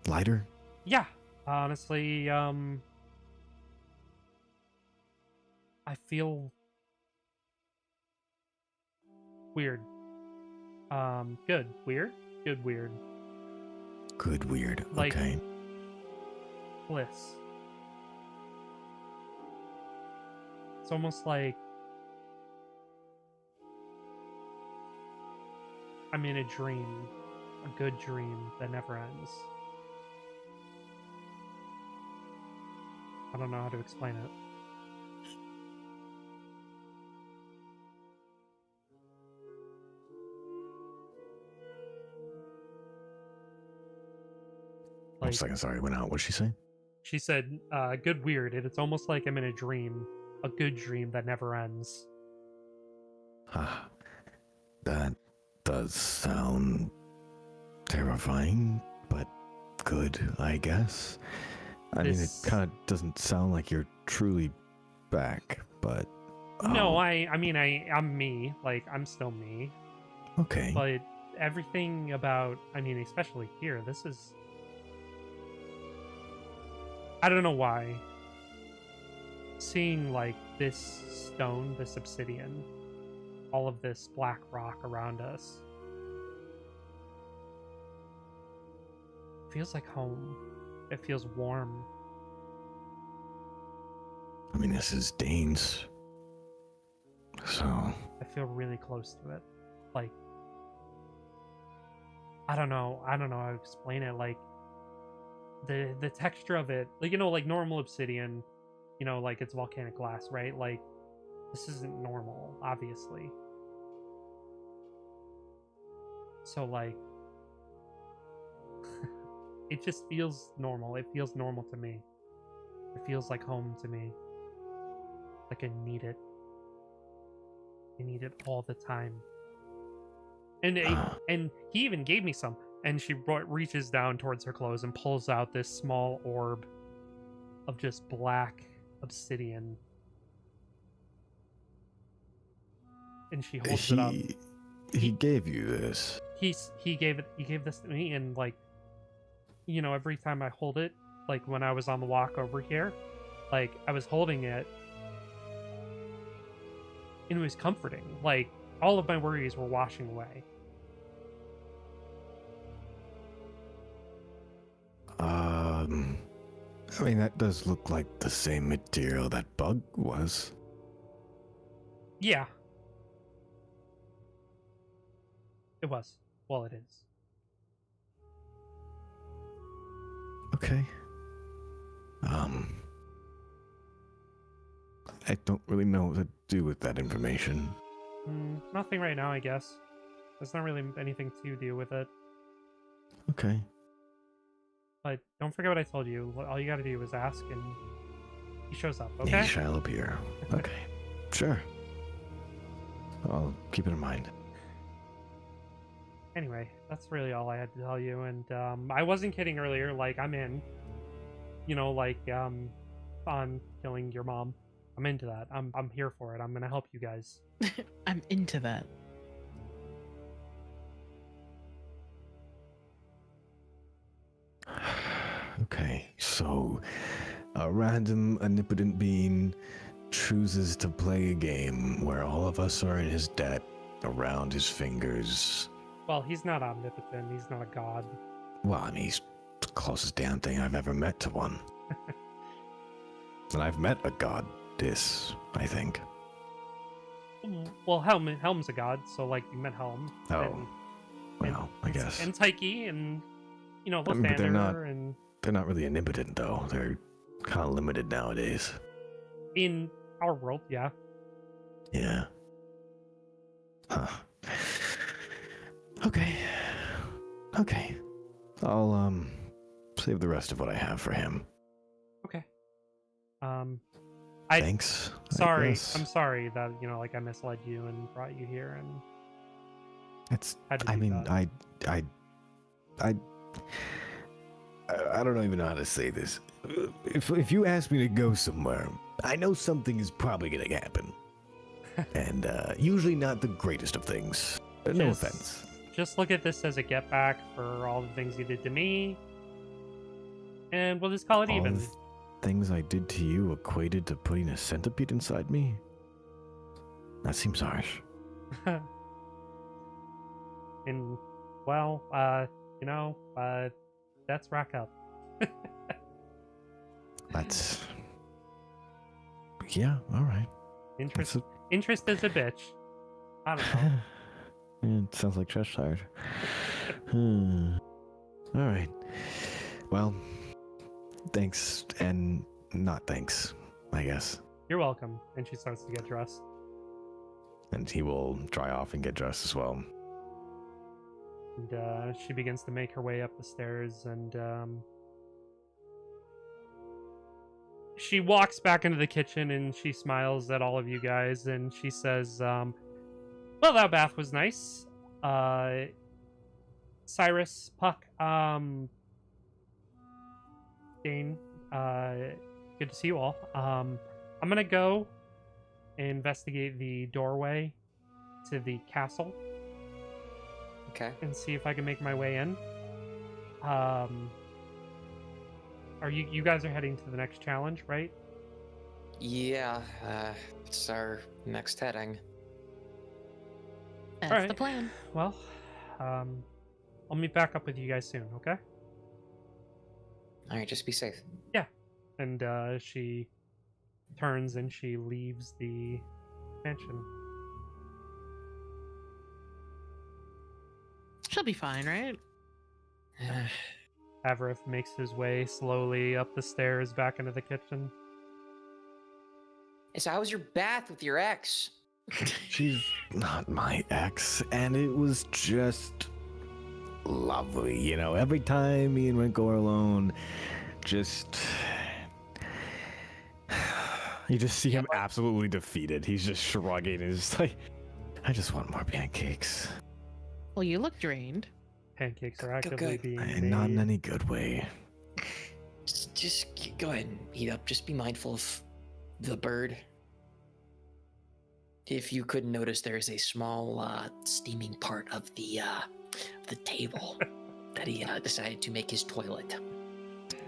Lighter. Yeah, honestly, I feel weird. Good, weird, good, weird. Good, weird. Like- Okay. Bliss. It's almost like I'm in a dream, a good dream that never ends. I don't know how to explain it. One second, sorry, went out. What'd she say? She said, good weird. It's almost like I'm in a dream, a good dream that never ends. Ah, that does sound terrifying, but good, I guess. I mean, it This- kind of doesn't sound like you're truly back, but... No, oh, I'm me. Like, I'm still me. Okay. But everything about, especially here, this is... I don't know why. Seeing, like, this stone, this obsidian, all of this black rock around us, feels like home. It feels warm. I mean, this is Dane's. So... I feel really close to it. Like, I don't know how to explain it. Like, the texture of it, like, like normal obsidian, like it's volcanic glass, right? Like, this isn't normal, obviously. So, like, it just feels normal. It feels normal to me. It feels like home to me. Like I need it. I need it all the time. And and he even gave me some. And she reaches down towards her clothes and pulls out this small orb of just black obsidian. And she holds it up. He gave you this. He gave this to me, and, like, every time I hold it, like when I was on the walk over here, like I was holding it and it was comforting. Like, all of my worries were washing away. I mean, that does look like the same material that Bug was. Yeah. It was. Well, it is. Okay. I don't really know what to do with that information. Nothing right now, I guess. There's not really anything to do with it. Okay. But don't forget what I told you. All you gotta do is ask, and he shows up, Yeah, okay? he shall appear. Okay. Sure. I'll keep it in mind. Anyway, that's really all I had to tell you, and I wasn't kidding earlier. Like, I'm in. on killing your mom. I'm into that. I'm here for it. I'm gonna help you guys. I'm into that. Okay, so a random omnipotent being chooses to play a game where all of us are in his debt around his fingers. Well, he's not omnipotent. He's not a god. Well, I mean, he's the closest damn thing I've ever met to one. And I've met a goddess, I think. Well, Helm's a god, so like you met Helm. Oh, and, well, I guess. And Tyche, and you know, I mean, but they're not- Lathander, and They're not really omnipotent, though. They're kind of limited nowadays. in our world, yeah. Yeah. Huh. Okay. Okay. I'll, save the rest of what I have for him. Okay. Thanks. I Sorry, guess. I'm sorry that like I misled you and brought you here and It's. had to I do mean, that. I don't even know how to say this. If you ask me to go somewhere, I know something is probably gonna happen, and usually not the greatest of things. No Just- offense. Just look at this as a get back for all the things you did to me, and we'll just call it All even. the things I did to you equated to putting a centipede inside me. That seems harsh. And well, that's rack up. That's. Yeah. All right. Interest, That's interest is a bitch. I don't know. Yeah, it sounds like Cheshire. All right. Well, thanks and not thanks, I guess. You're welcome. And she starts to get dressed. And he will dry off and get dressed as well. And she begins to make her way up the stairs, and she walks back into the kitchen, and she smiles at all of you guys, and she says, well, that bath was nice. Cyrus, Puck, Dane, good to see you all. I'm gonna go investigate the doorway to the castle Okay. and see if I can make my way in. Are you guys are heading to the next challenge, right? Yeah, it's our next heading. That's Alright. the plan. Well, I'll meet back up with you guys soon, okay? All right, just be safe. And she turns and she leaves the mansion. She'll be fine, right? Avarith makes his way slowly up the stairs back into the kitchen. So how was your bath with your ex? She's not my ex, and it was just lovely. You know, every time me and Renko are alone, just. You just see him absolutely defeated. He's just shrugging and just like, I just want more pancakes. Well, you look drained. Pancakes are Go- actively go- being And not in made. any good way. Just go ahead and eat up. Just be mindful of the bird. If you couldn't notice, there's a small steaming part of the table that he decided to make his toilet.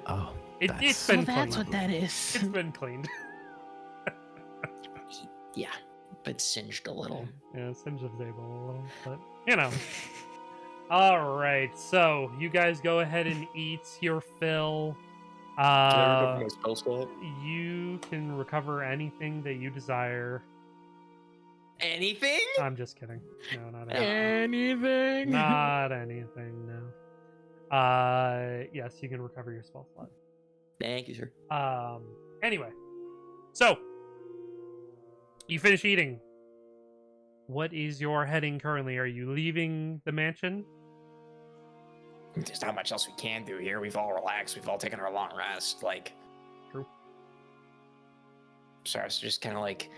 Oh, It's that's- been Oh, that's cleaned. what that is. It's been cleaned. Yeah, but singed a little. Yeah, it singed the table a little, but you know. All right, so you guys go ahead and eat your fill. spell slot? You can recover anything that you desire. Anything? I'm just kidding. No, not anything. Anything? Not anything. No. Yes, you can recover your spell slot. Thank you, sir. Anyway, so you finish eating. What is your heading currently? Are you leaving the mansion? There's not much else we can do here. We've all relaxed. We've all taken our long rest. Like, True. So I was just kind of like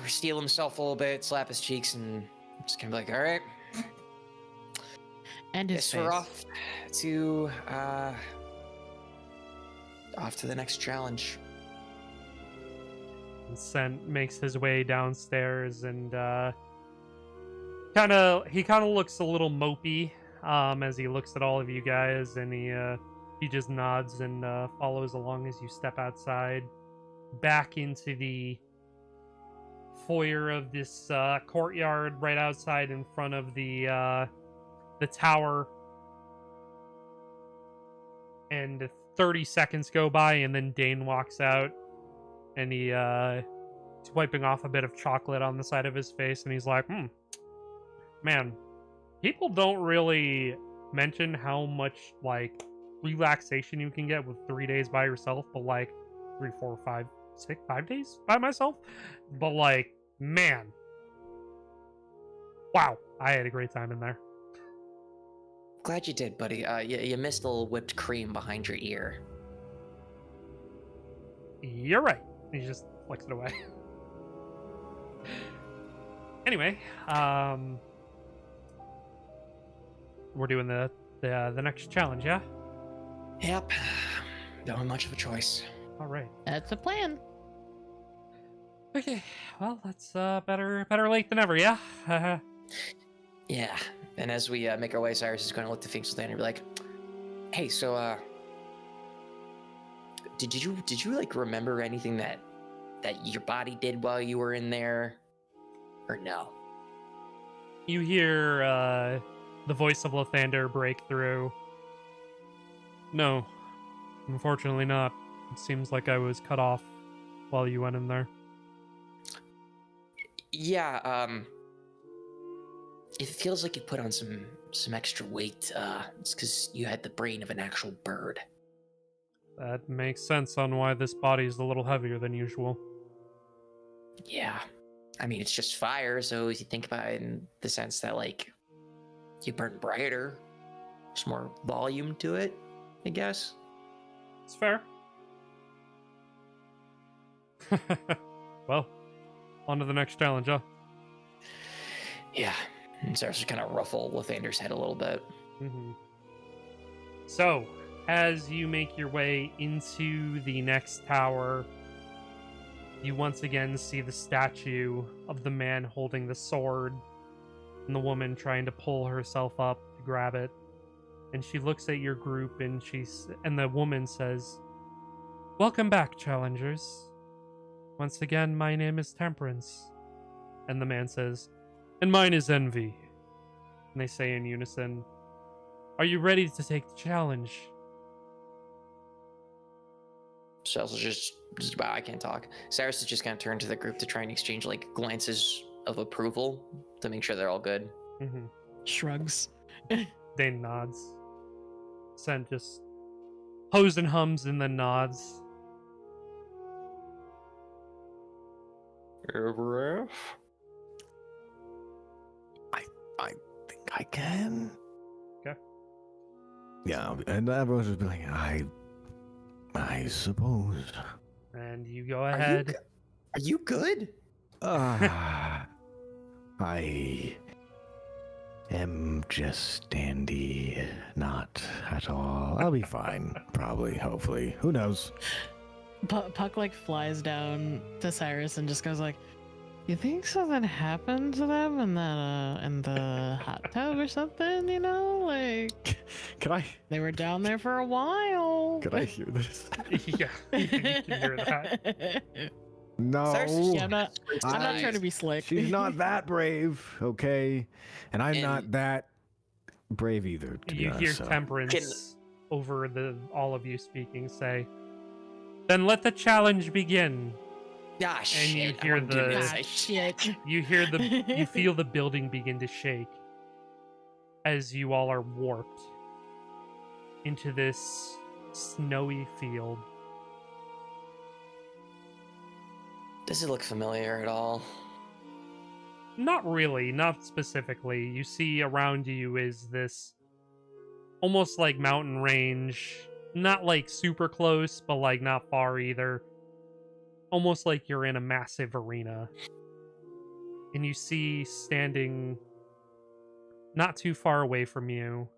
steal himself a little bit, slap his cheeks, and just kind of like, all right, And his guess face. we're off to Off to the next challenge. And Sent makes his way downstairs and he kind of looks a little mopey as he looks at all of you guys, and he just nods and follows along as you step outside back into the foyer of this courtyard right outside in front of the tower. And 30 seconds go by, and then Dane walks out, and he's wiping off a bit of chocolate on the side of his face, and he's like, man, people don't really mention how much, like, relaxation you can get with 3 days by yourself, but, like, 3, 4, 5, 6, 5 days by myself? But, like, man. Wow, I had a great time in there. Glad you did, buddy. You missed a little whipped cream behind your ear. You're right. He just flicks it away. Anyway, we're doing the next challenge, yeah? Yep. Don't have much of a choice. All right. That's the plan. Okay. Well, that's better late than ever, yeah. Yeah. And as we make our way, Cyrus is going to look to Finkelstein and be like, "Hey, so did you like remember anything that your body did while you were in there, or no?" You hear the voice of Lathander break through. No, unfortunately not. It seems like I was cut off while you went in there. Yeah. It feels like you put on some extra weight. It's because you had the brain of an actual bird. That makes sense on why this body is a little heavier than usual. Yeah. I mean, it's just fire, so if you think about it in the sense that, like, you burn brighter, there's more volume to it, I guess. It's fair. Well, on to the next challenge, huh? Yeah. And Cyrus just kind of ruffle Lathander's head a little bit. Mm-hmm. So, as you make your way into the next tower, you once again see the statue of the man holding the sword and the woman trying to pull herself up to grab it. And she looks at your group and the woman says, "Welcome back, challengers. Once again, my name is Temperance." And the man says, "And mine is Envy." And they say in unison, "Are you ready to take the challenge?" Cyrus is just wow, I can't talk. Cyrus is just gonna turn to the group to try and exchange like glances of approval to make sure they're all good. Mm-hmm. Shrugs. Dane nods. Sent just hoes and hums and then nods. I think I can. Okay. Yeah, and everyone's just be like, I suppose. And you go ahead. Are you good? I am just dandy, not at all. I'll be fine, probably, hopefully. Who knows? Puck like flies down to Cyrus and just goes like, "You think something happened to them in that in the hot tub or something? You know, like Can I they were down there for a while." hear this? Yeah, you can hear that. No. Cyrus is Yeah, I'm not trying to be slick. She's not that brave, okay? And I'm not And- that brave either, to be You honest, hear so. Temperance over all of you speaking say, "Then let the challenge begin." Ah, shit. you I hear wanted to do the- this. Ah, shit. You feel the building begin to shake as you all are warped into this snowy field. Does it look familiar at all? Not really, not specifically. You see around you is this almost like mountain range, not like super close, but like not far either. Almost like you're in a massive arena. And you see standing not too far away from you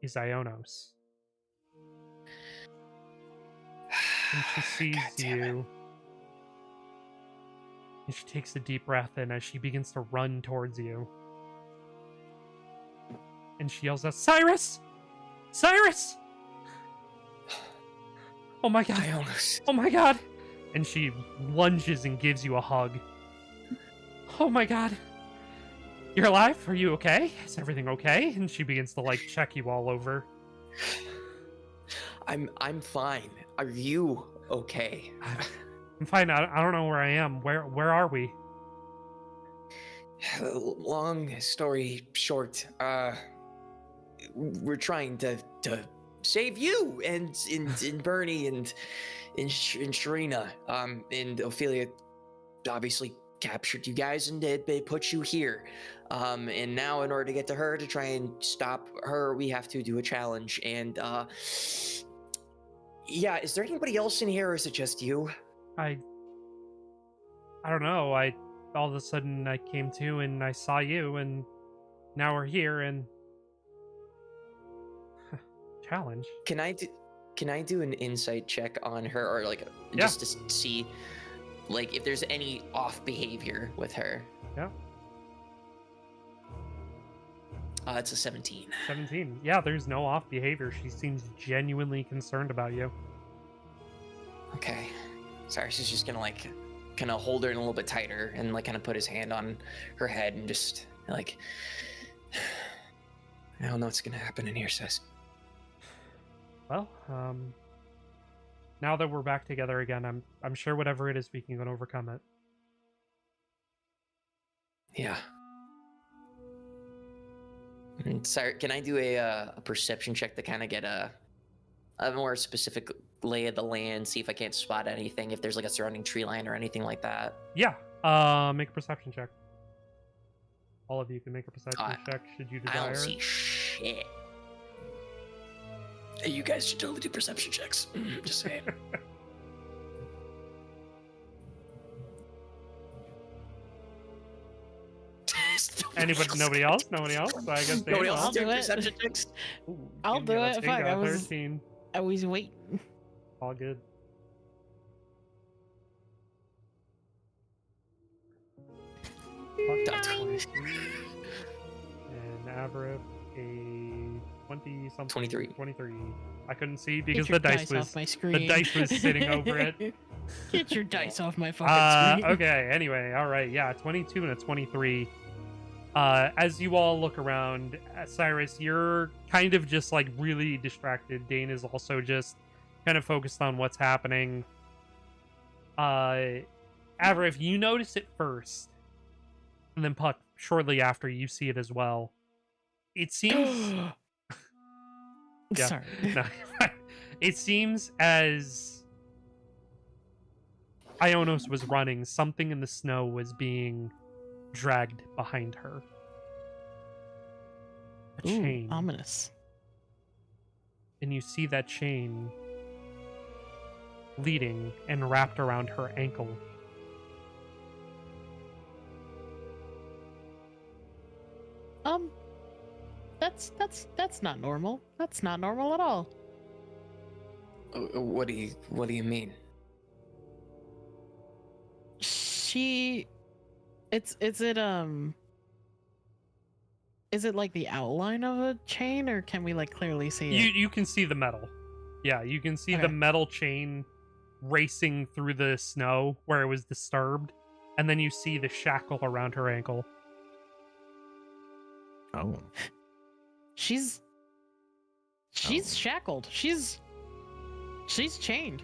is Ionos. And she sees God damn it. you. And she takes a deep breath in as she begins to run towards you. And she yells out, Cyrus! Cyrus! Oh my god. I almost. Oh my god. And she lunges and gives you a hug. Oh my god. You're alive? Are you okay? Is everything okay? And she begins to like check you all over. I'm fine. Are you okay? I'm fine. I don't know where I am. Where are we? Long story short, we're trying to save you and Bernie and Sharina. And Ophelia obviously captured you guys and they put you here. And now in order to get to her to try and stop her, we have to do a challenge. And yeah, is there anybody else in here, or is it just you? I don't know. All of a sudden I came to and I saw you, and now we're here and challenge. Can I do an insight check on her, or like just to see like if there's any off behavior with her? Yeah. It's a 17. 17. Yeah, there's no off behavior. She seems genuinely concerned about you. Okay. Cyrus is just gonna like kind of hold her in a little bit tighter and like kind of put his hand on her head and just like, I don't know what's gonna happen in here, sis. Well, now that we're back together again, I'm sure whatever it is, we can overcome it. Yeah. And sorry, can I do a perception check to kind of get a more specific lay of the land, see if I can't spot anything, if there's like a surrounding tree line or anything like that? Yeah. Make a perception check. All of you can make a perception check should you I desire. don't see shit. Hey, you guys should totally do perception checks. Just saying. Anybody? Nobody else? Nobody else? So I guess they Nobody will. else I'll is doing do it. perception checks? Ooh, I'll do let's it. see, Fuck, got I a was 13. waiting. All good. That's 23. And Avril a 20 something. 23. 23. I couldn't see Get because your the dice off was my screen. the dice was sitting over it. Get your dice off my fucking screen. Okay, anyway, all right, yeah, 22 and a 23. As you all look around, Cyrus, you're kind of just like really distracted. Dane is also just kind of focused on what's happening. Avril, you notice it first, and then Puck, shortly after, you see it as well. It seems... Yeah. Sorry. No, it seems as Ionos was running, something in the snow was being dragged behind her. A Ooh, chain. ominous. And you see that chain leading and wrapped around her ankle. That's not normal. That's not normal at all. What do you mean? Is it like the outline of a chain, or can we like clearly see it? You can see the metal. Yeah, you can see the Okay. metal chain racing through the snow where it was disturbed, and then you see the shackle around her ankle. Oh. She's shackled. She's chained.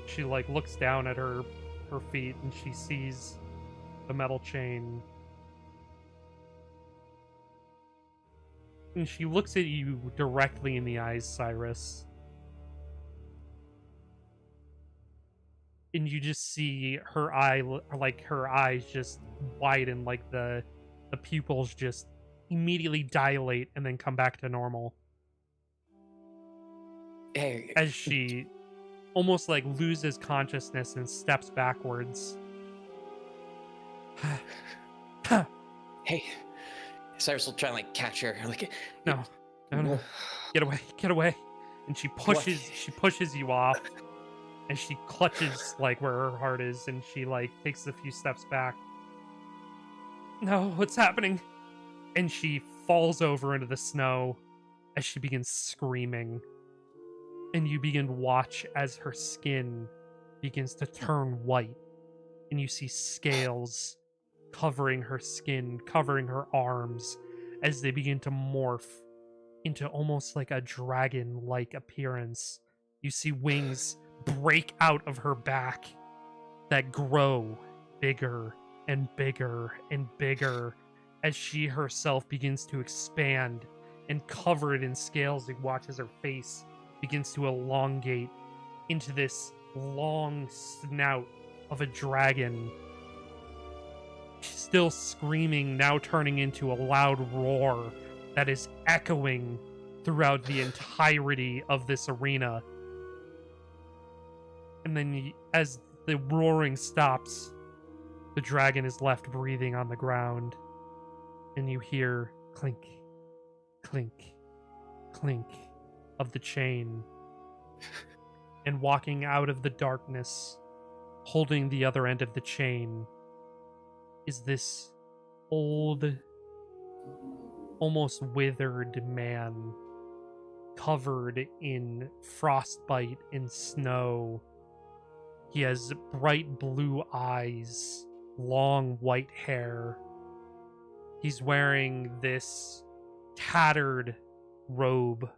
She like looks down at her feet and she sees the metal chain. And she looks at you directly in the eyes, Cyrus. And you just see her her eyes just widen, like the pupils just immediately dilate and then come back to normal. Hey, As she almost like loses consciousness and steps backwards. hey. Cyrus will try and like catch her. Like, No. Get away. and she pushes you off, and she clutches like where her heart is, and she like takes a few steps back. No, what's happening? And she falls over into the snow as she begins screaming. And you begin to watch as her skin begins to turn white. And you see scales covering her skin, covering her arms, as they begin to morph into almost like a dragon-like appearance. You see wings break out of her back that grow bigger and bigger and bigger as she herself begins to expand and covered in scales. You watch as her face begins to elongate into this long snout of a dragon. She's still screaming, now turning into a loud roar that is echoing throughout the entirety of this arena. And then as the roaring stops, the dragon is left breathing on the ground. And you hear clink, clink, clink of the chain. And walking out of the darkness, holding the other end of the chain, is this old, almost withered man, covered in frostbite and snow. He has bright blue eyes, long white hair. He's wearing this tattered robe.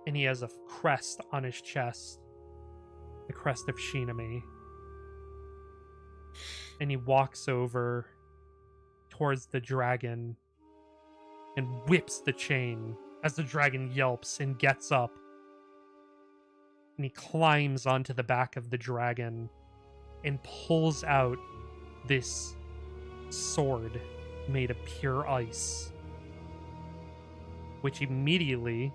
And he has a crest on his chest. The crest of Shinami. And he walks over towards the dragon and whips the chain as the dragon yelps and gets up. And he climbs onto the back of the dragon and pulls out this sword made of pure ice, which immediately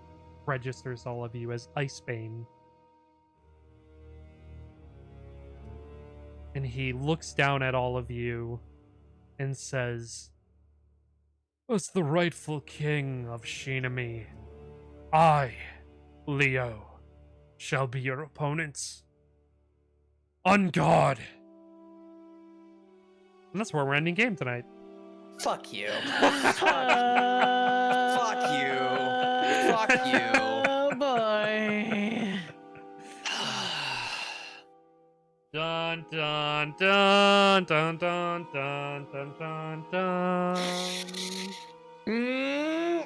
registers all of you as Icebane. And he looks down at all of you and says, "As the rightful king of Shinami, I, Leo, shall be your opponents. On guard!" And that's where we're ending game tonight. Fuck you. Fuck you. Fuck you. Oh boy. Dun dun dun dun dun dun dun dun dun. Mm.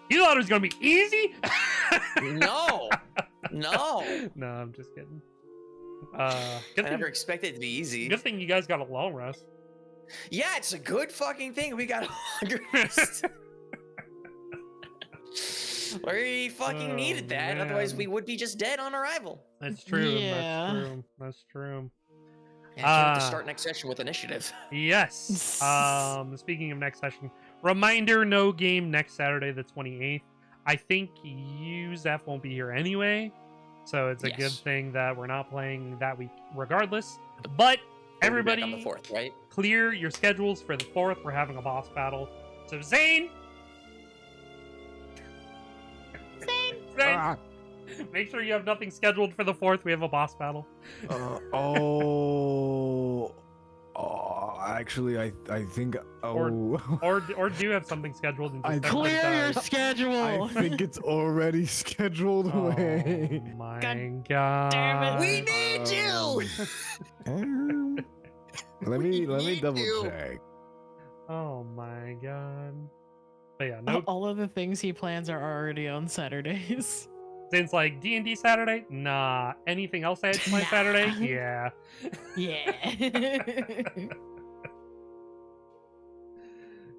You thought it was gonna be easy? No. No. No, I'm just kidding. I Good never thing, expected it to be easy. good thing you guys got a long rest. Yeah, it's a good fucking thing we got a longer rest. We fucking needed that, otherwise man. we would be just dead on arrival. That's true. Yeah. That's true. That's true. Yeah, I have to start next session with initiative. Yes. Speaking of next session, reminder: no game next Saturday, the 28th. I think you, Zeph, won't be here anyway, so it's a good Yes. thing that we're not playing that week, regardless. But We'll be back everybody, on the 4th, right? clear your schedules for the 4th. We're having a boss battle. So Zane, Zane, Ah, make sure you have nothing scheduled for the 4th. We have a boss battle. actually, I think. Or Oh, or do have something scheduled and just I- everybody Clear your dies. schedule. I think it's already scheduled away. Oh my God god. damn it. We need you! Let We me need double you. check. Oh my god. But yeah, no. All of the things he plans are already on Saturdays. Since like D&D Saturday, nah. Anything else I had to play Nah. Saturday, yeah. Yeah.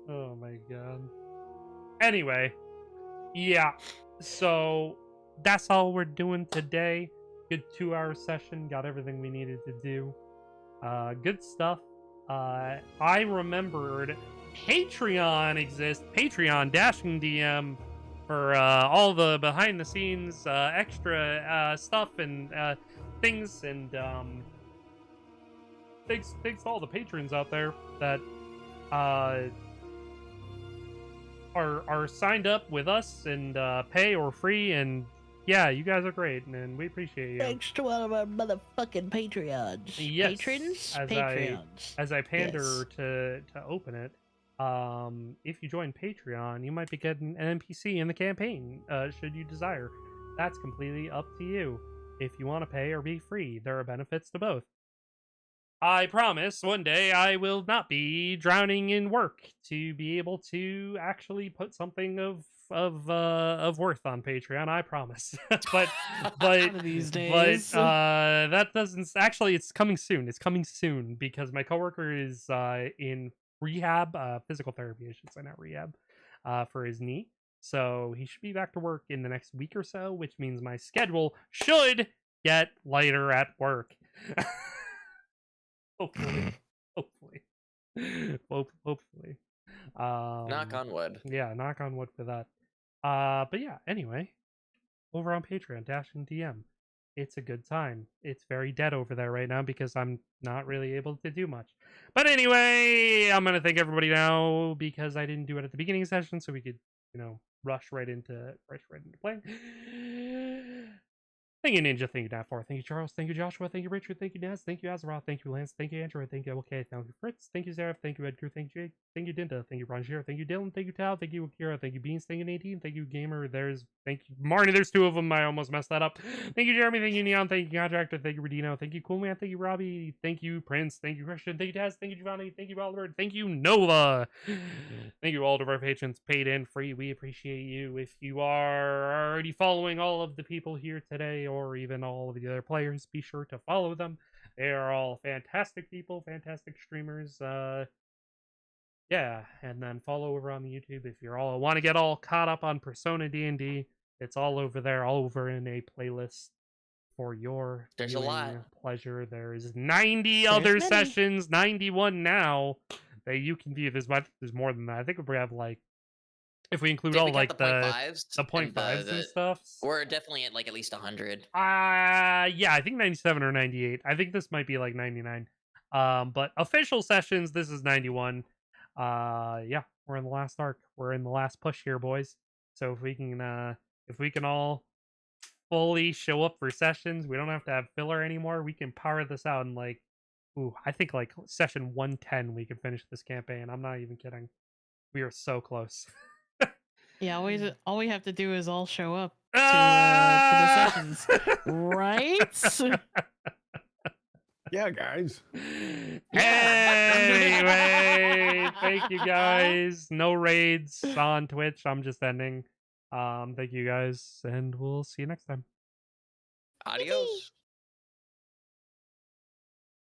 Oh my god. Anyway, yeah. So that's all we're doing today. Good 2-hour session. Got everything we needed to do. Good stuff. I remembered Patreon exists. Patreon Dashing DM for all the behind the scenes extra stuff and things, and thanks to all the patrons out there that are signed up with us and pay or free, and yeah, you guys are great, and we appreciate you. Thanks to all of our motherfucking Patreons. Yes, Patrons? as Patreons. As I pander Yes. to open it, if you join Patreon, you might be getting an NPC in the campaign, should you desire. That's completely up to you. If you want to pay or be free, there are benefits to both. I promise one day I will not be drowning in work to be able to actually put something of worth on Patreon. I promise. but One of these days. that doesn't actually. It's coming soon. It's coming soon because my coworker is in rehab, physical therapy, I should say, not rehab, for his knee. So he should be back to work in the next week or so, which means my schedule should get lighter at work. Hopefully. Hopefully. Knock on wood. Yeah, knock on wood for that. But yeah, anyway, over on Patreon, Dash and DM. It's a good time. It's very dead over there right now because I'm not really able to do much. But anyway, I'm gonna thank everybody now because I didn't do it at the beginning of the session, so we could, rush right into playing. Thank you, Ninja. Thank you, Nat4. Thank you, Charles. Thank you, Joshua. Thank you, Richard. Thank you, Naz. Thank you, Azeroth. Thank you, Lance. Thank you, Andrew. Thank you, OK. Thank you, Fritz. Thank you, Zareth. Thank you, Edgar. Thank you, Jake. Thank you, Dinda. Thank you, Ronjir. Thank you, Dylan. Thank you, Tao. Thank you, Akira. Thank you, Beans. Thank you, Nadine. Thank you, Gamer. Thank you, Marnie. There's two of them. I almost messed that up. Thank you, Jeremy. Thank you, Neon. Thank you, Contractor. Thank you, Redino. Thank you, Coolman. Thank you, Robbie. Thank you, Prince. Thank you, Christian. Thank you, Taz. Thank you, Giovanni. Thank you, Oliver. Thank you, Nova. Thank you, all of our patrons, paid in, free. We appreciate you. If you are already following all of the people here today, or even all of the other players, be sure to follow them. They are all fantastic people, fantastic streamers. Yeah, and then follow over on the YouTube if you're all want to get all caught up on Persona D&D. It's all over there, all over in a playlist for your There's a lot. pleasure. There's 90 other many. sessions, 91 now that you can view. There's more than that. I think we have if we include Did all we like count the 0.5s the point fives and stuff. We're definitely at like at least 100. Yeah, I think 97 or 98. I think this might be like 99. But official sessions, this is 91. Yeah, we're in the last arc. We're in the last push here, boys. So if we can all fully show up for sessions, we don't have to have filler anymore. We can power this out in I think like session 110 we can finish this campaign. I'm not even kidding. We are so close. Yeah, all we have to do is all show up to the sessions, right? Yeah, guys. Anyway, thank you guys. No raids on Twitch. I'm just ending. Thank you guys, and we'll see you next time. Adios.